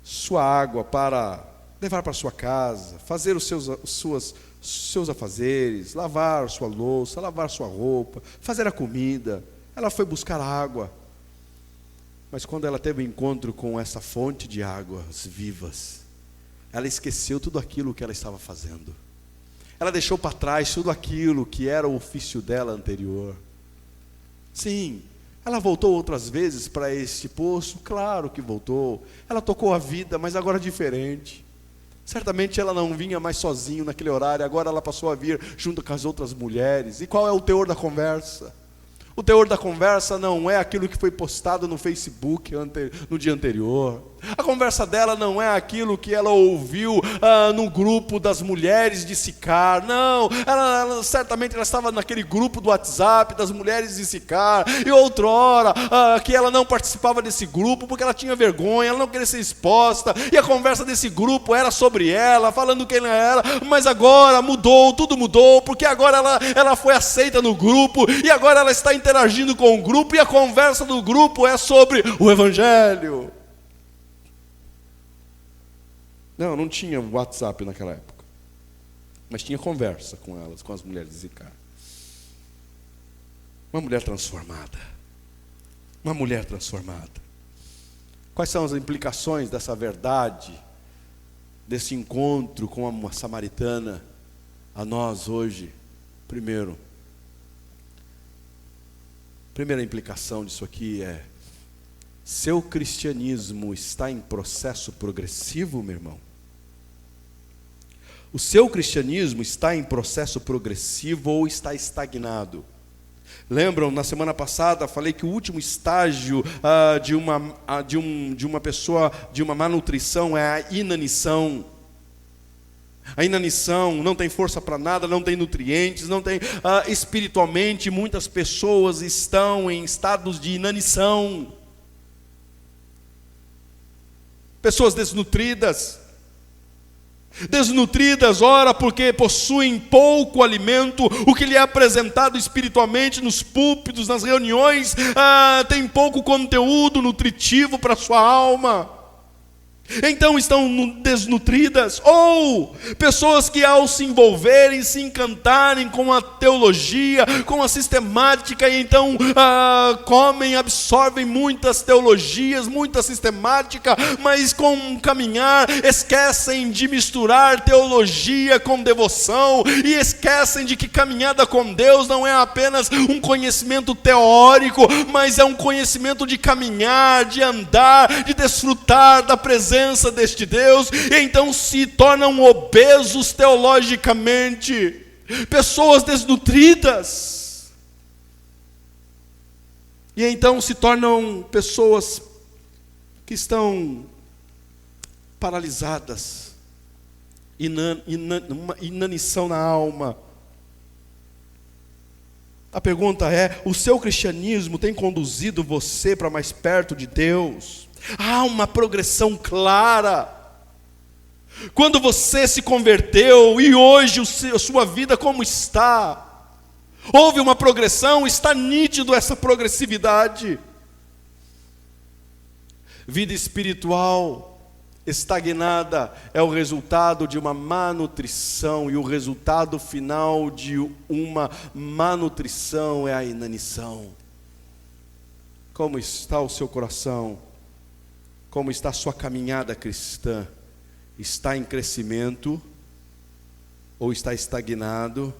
sua água para levar para sua casa, fazer os seus afazeres, lavar sua louça, lavar sua roupa, fazer a comida. Ela foi buscar água. Mas quando ela teve um encontro com essa fonte de águas vivas, ela esqueceu tudo aquilo que ela estava fazendo. Ela deixou para trás tudo aquilo que era o ofício dela anterior. Sim, ela voltou outras vezes para este poço, claro que voltou. Ela tocou a vida, mas agora diferente. Certamente ela não vinha mais sozinho naquele horário, agora ela passou a vir junto com as outras mulheres. E qual é o teor da conversa? O teor da conversa não é aquilo que foi postado no Facebook no dia anterior. A conversa dela não é aquilo que ela ouviu no grupo das mulheres de Sicar. Não, certamente ela estava naquele grupo do WhatsApp das mulheres de Sicar. E outrora que ela não participava desse grupo porque ela tinha vergonha, ela não queria ser exposta. E a conversa desse grupo era sobre ela, falando quem ela era. Mas agora mudou, tudo mudou, porque agora ela foi aceita no grupo. E agora ela está interagindo com o grupo. E a conversa do grupo é sobre o Evangelho. Não tinha WhatsApp naquela época. Mas tinha conversa com elas, com as mulheres de Sicar. Uma mulher transformada. Uma mulher transformada. Quais são as implicações dessa verdade, desse encontro com uma samaritana a nós hoje? Primeira implicação disso aqui é: seu cristianismo está em processo progressivo, meu irmão? O seu cristianismo está em processo progressivo ou está estagnado? Lembram, na semana passada, falei que o último estágio de uma pessoa, de uma malnutrição, é a inanição. A inanição, não tem força para nada, não tem nutrientes, não tem... espiritualmente, muitas pessoas estão em estados de inanição. Pessoas desnutridas, ora porque possuem pouco alimento, o que lhe é apresentado espiritualmente nos púlpitos, nas reuniões, tem pouco conteúdo nutritivo para a sua alma. Então estão desnutridas. Ou pessoas que, ao se envolverem, se encantarem com a teologia, com a sistemática, e então comem, absorvem muitas teologias, muita sistemática, mas com um caminhar esquecem de misturar teologia com devoção, e esquecem de que caminhada com Deus não é apenas um conhecimento teórico, mas é um conhecimento de caminhar, de andar, de desfrutar da presença deste Deus, e então se tornam obesos teologicamente, pessoas desnutridas, e então se tornam pessoas que estão paralisadas, uma inanição na alma. A pergunta é: o seu cristianismo tem conduzido você para mais perto de Deus? Há uma progressão clara. Quando você se converteu e hoje a sua vida como está? Houve uma progressão, está nítido essa progressividade. Vida espiritual estagnada é o resultado de uma má nutrição, e o resultado final de uma má nutrição é a inanição. Como está o seu coração? Como está a sua caminhada cristã? Está em crescimento? Ou está estagnado?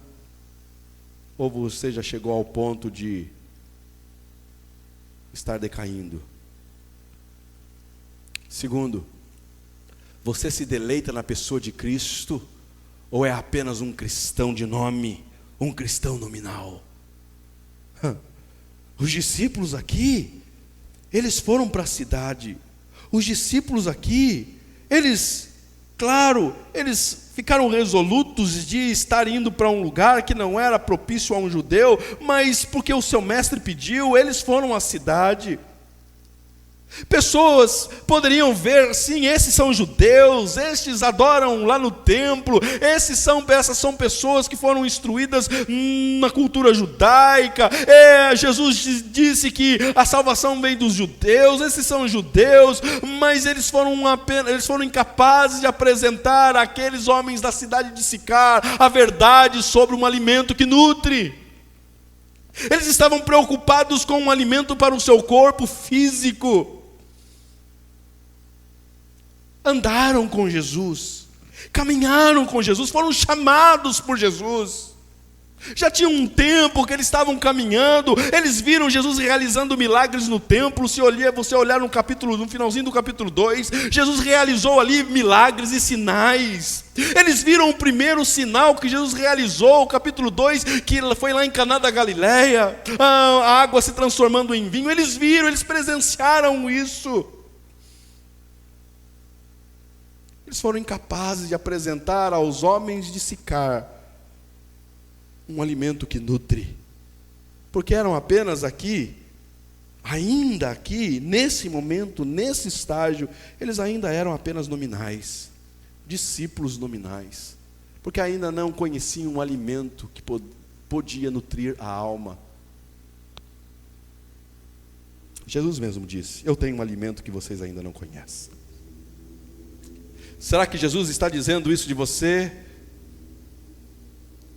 Ou você já chegou ao ponto de estar decaindo? Segundo, você se deleita na pessoa de Cristo? Ou é apenas um cristão de nome? Um cristão nominal? Os discípulos aqui, eles foram para a cidade. Os discípulos aqui, eles ficaram resolutos de estar indo para um lugar que não era propício a um judeu, mas porque o seu mestre pediu, eles foram à cidade. Pessoas poderiam ver, sim, esses são judeus, estes adoram lá no templo, essas são pessoas que foram instruídas na cultura judaica. Jesus disse que a salvação vem dos judeus, esses são judeus, mas eles foram incapazes de apresentar àqueles homens da cidade de Sicar a verdade sobre um alimento que nutre. Eles estavam preocupados com um alimento para o seu corpo físico. Andaram com Jesus, caminharam com Jesus, foram chamados por Jesus. Já tinha um tempo que eles estavam caminhando, eles viram Jesus realizando milagres no templo. Se você olhar no finalzinho do capítulo 2, Jesus realizou ali milagres e sinais. Eles viram o primeiro sinal que Jesus realizou, capítulo 2, que foi lá em Caná da Galileia, a água se transformando em vinho. Eles viram, eles presenciaram isso. Eles foram incapazes de apresentar aos homens de Sicar um alimento que nutre, porque eram apenas ainda aqui, nesse momento, nesse estágio, eles ainda eram apenas nominais, discípulos nominais, porque ainda não conheciam um alimento que podia nutrir a alma. Jesus mesmo disse: eu tenho um alimento que vocês ainda não conhecem. Será que Jesus está dizendo isso de você?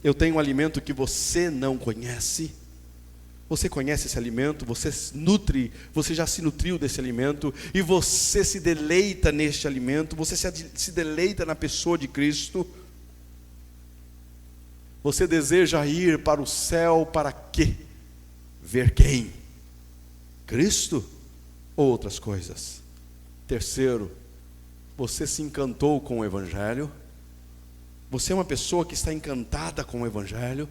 Eu tenho um alimento que você não conhece. Você conhece esse alimento, você já se nutriu desse alimento, e você se deleita neste alimento, você se deleita na pessoa de Cristo. Você deseja ir para o céu para quê? Ver quem? Cristo ou outras coisas? Terceiro, você se encantou com o Evangelho? Você é uma pessoa que está encantada com o Evangelho?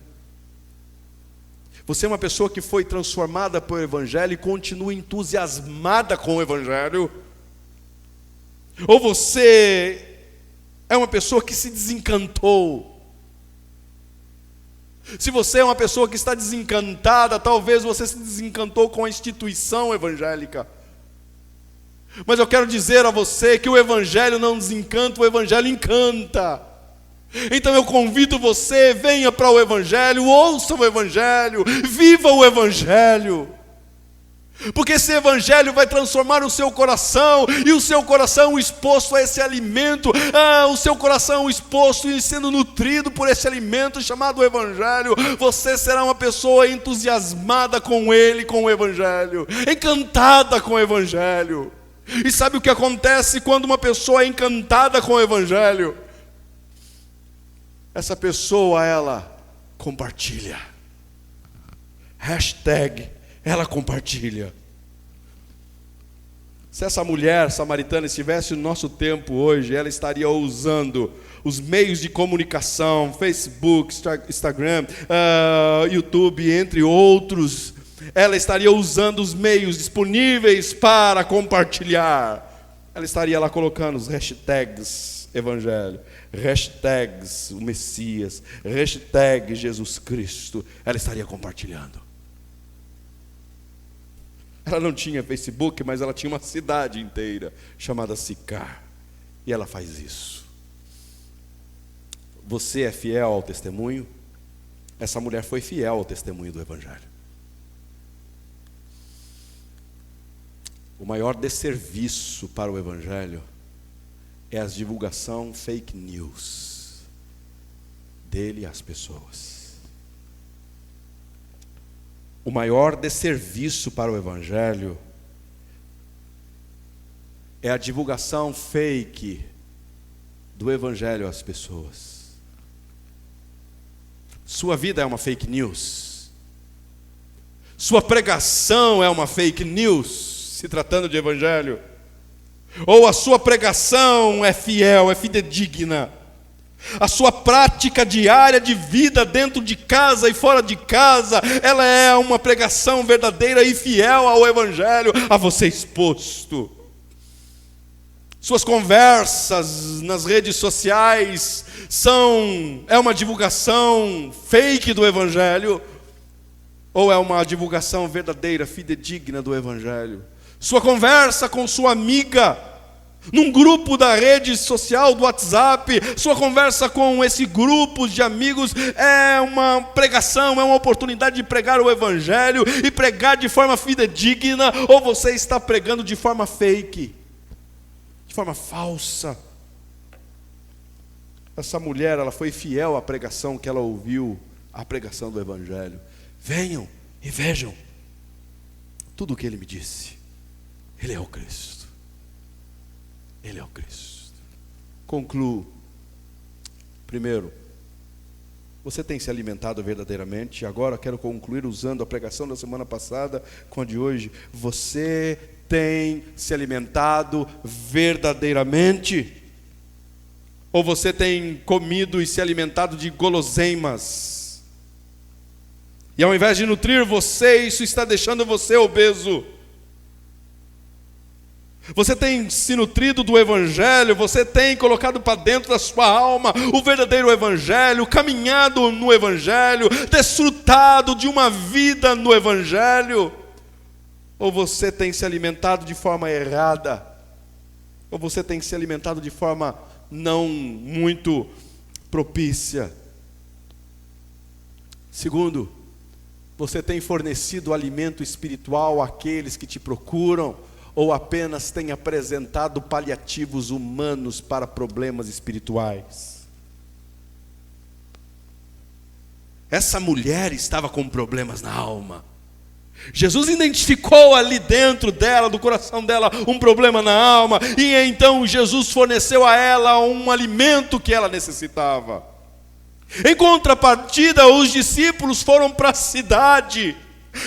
Você é uma pessoa que foi transformada pelo Evangelho e continua entusiasmada com o Evangelho? Ou você é uma pessoa que se desencantou? Se você é uma pessoa que está desencantada, talvez você se desencantou com a instituição evangélica. Mas eu quero dizer a você que o Evangelho não desencanta, o Evangelho encanta. Então eu convido você, venha para o Evangelho, ouça o Evangelho, viva o Evangelho. Porque esse Evangelho vai transformar o seu coração, e o seu coração exposto a esse alimento, o seu coração exposto e sendo nutrido por esse alimento chamado Evangelho, você será uma pessoa entusiasmada com ele, com o Evangelho, encantada com o Evangelho. E sabe o que acontece quando uma pessoa é encantada com o Evangelho? Essa pessoa, ela compartilha. Hashtag, ela compartilha. Se essa mulher samaritana estivesse no nosso tempo hoje, ela estaria usando os meios de comunicação, Facebook, Instagram, YouTube, entre outros. Ela estaria usando os meios disponíveis para compartilhar. Ela estaria lá colocando os hashtags Evangelho, hashtags o Messias, hashtag Jesus Cristo. Ela estaria compartilhando. Ela não tinha Facebook, mas ela tinha uma cidade inteira chamada Sicar, e ela faz isso. Você é fiel ao testemunho? Essa mulher foi fiel ao testemunho do Evangelho. O maior desserviço para o Evangelho é a divulgação fake news dele às pessoas. O maior desserviço para o Evangelho é a divulgação fake do Evangelho às pessoas. Sua vida é uma fake news. Sua pregação é uma fake news, se tratando de Evangelho. Ou a sua pregação é fiel, é fidedigna. A sua prática diária de vida dentro de casa e fora de casa, ela é uma pregação verdadeira e fiel ao Evangelho a você exposto. Suas conversas nas redes sociais é uma divulgação fake do Evangelho, ou é uma divulgação verdadeira, fidedigna do Evangelho? Sua conversa com sua amiga num grupo da rede social do WhatsApp, sua conversa com esse grupo de amigos é uma pregação, é uma oportunidade de pregar o Evangelho e pregar de forma fidedigna, ou você está pregando de forma fake, de forma falsa? Essa mulher, ela foi fiel à pregação que ela ouviu, à pregação do Evangelho. Venham e vejam tudo o que ele me disse. Ele é o Cristo. Ele é o Cristo. Concluo. Primeiro, você tem se alimentado verdadeiramente? Agora quero concluir usando a pregação da semana passada com a de hoje. Você tem se alimentado verdadeiramente? Ou você tem comido e se alimentado de guloseimas? E ao invés de nutrir você, isso está deixando você obeso. Você tem se nutrido do Evangelho, você tem colocado para dentro da sua alma o verdadeiro Evangelho, caminhado no Evangelho, desfrutado de uma vida no Evangelho? Ou você tem se alimentado de forma errada? Ou você tem se alimentado de forma não muito propícia? Segundo, você tem fornecido alimento espiritual àqueles que te procuram? ou apenas tem apresentado paliativos humanos para problemas espirituais? Essa mulher estava com problemas na alma. Jesus identificou ali dentro dela, do coração dela, um problema na alma, e então Jesus forneceu a ela um alimento que ela necessitava. Em contrapartida, os discípulos foram para a cidade,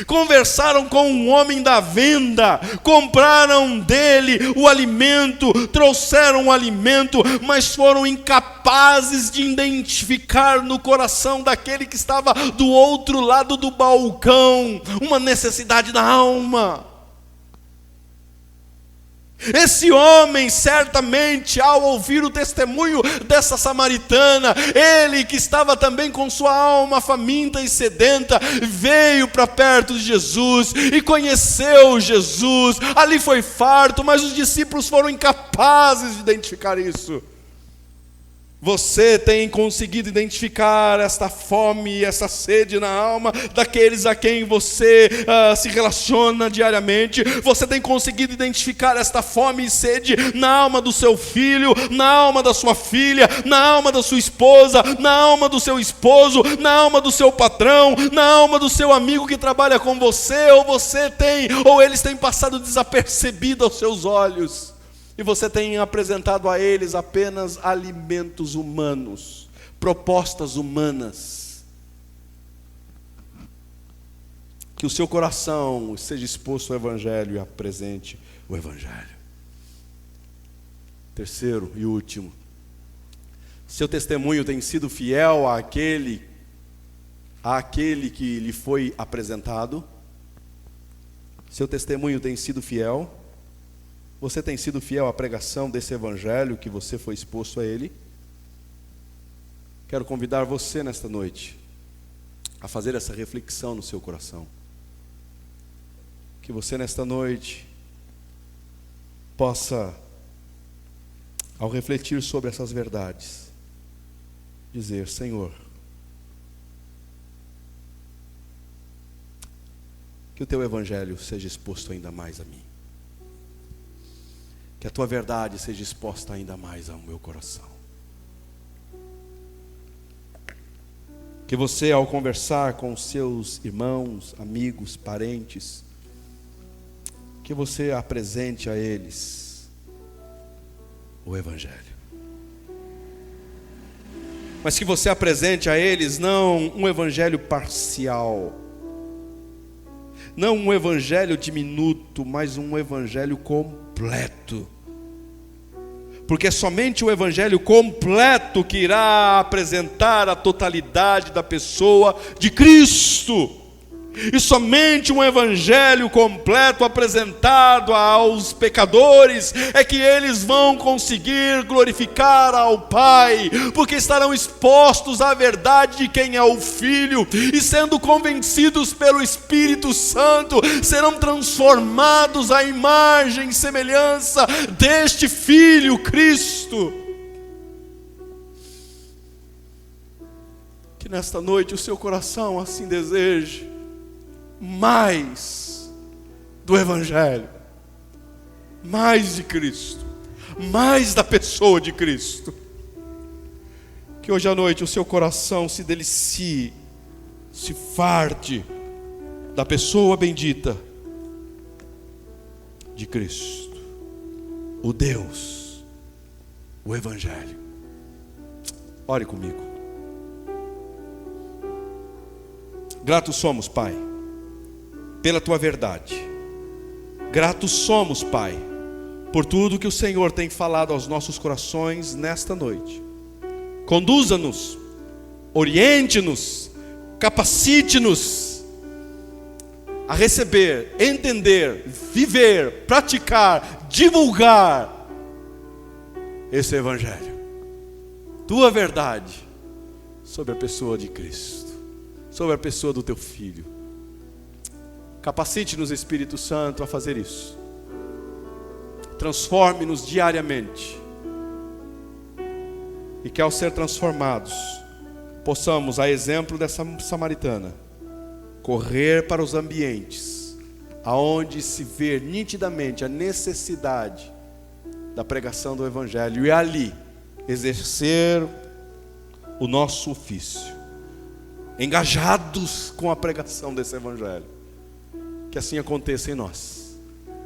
conversaram com um homem da venda, compraram dele o alimento, trouxeram o alimento, mas foram incapazes de identificar no coração daquele que estava do outro lado do balcão uma necessidade da alma. Esse homem, certamente, ao ouvir o testemunho dessa samaritana, ele que estava também com sua alma faminta e sedenta, veio para perto de Jesus e conheceu Jesus. Ali foi farto, mas os discípulos foram incapazes de identificar isso. Você tem conseguido identificar esta fome e essa sede na alma daqueles a quem você se relaciona diariamente? Você tem conseguido identificar esta fome e sede na alma do seu filho, na alma da sua filha, na alma da sua esposa, na alma do seu esposo, na alma do seu patrão, na alma do seu amigo que trabalha com você, ou eles têm passado desapercebido aos seus olhos? E você tem apresentado a eles apenas alimentos humanos, propostas humanas. Que o seu coração seja exposto ao Evangelho e apresente o Evangelho. Terceiro e último, seu testemunho tem sido fiel àquele que lhe foi apresentado? Seu testemunho tem sido fiel? Você tem sido fiel à pregação desse Evangelho que você foi exposto a ele? Quero convidar você nesta noite a fazer essa reflexão no seu coração. Que você nesta noite possa, ao refletir sobre essas verdades, dizer: Senhor, que o teu Evangelho seja exposto ainda mais a mim. Que a tua verdade seja exposta ainda mais ao meu coração. Que você, ao conversar com seus irmãos, amigos, parentes, que você apresente a eles o Evangelho. Mas que você apresente a eles não um Evangelho parcial, não um Evangelho diminuto, mas um Evangelho completo. Porque é somente o Evangelho completo que irá apresentar a totalidade da pessoa de Cristo. E somente um Evangelho completo apresentado aos pecadores é que eles vão conseguir glorificar ao Pai, porque estarão expostos à verdade de quem é o Filho, e sendo convencidos pelo Espírito Santo, serão transformados à imagem e semelhança deste Filho, Cristo. Que nesta noite o seu coração assim deseje mais do Evangelho, mais de Cristo, mais da pessoa de Cristo. Que hoje à noite o seu coração se delicie, se farde da pessoa bendita de Cristo, o Deus, o Evangelho. Ore comigo. Gratos somos, Pai, pela tua verdade. Gratos somos, Pai, por tudo que o Senhor tem falado aos nossos corações nesta noite. Conduza-nos, oriente-nos, capacite-nos a receber, entender, viver, praticar, divulgar esse Evangelho, tua verdade, sobre a pessoa de Cristo, sobre a pessoa do teu Filho. Capacite-nos, Espírito Santo, a fazer isso. Transforme-nos diariamente. E que ao ser transformados, possamos, a exemplo dessa samaritana, correr para os ambientes aonde se vê nitidamente a necessidade da pregação do Evangelho, e ali exercer o nosso ofício, engajados com a pregação desse Evangelho. Que assim aconteça em nós,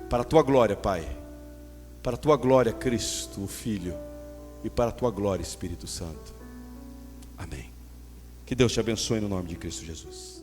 para a tua glória, Pai, para a tua glória, Cristo, o Filho, e para a tua glória, Espírito Santo. Amém. Que Deus te abençoe no nome de Cristo Jesus.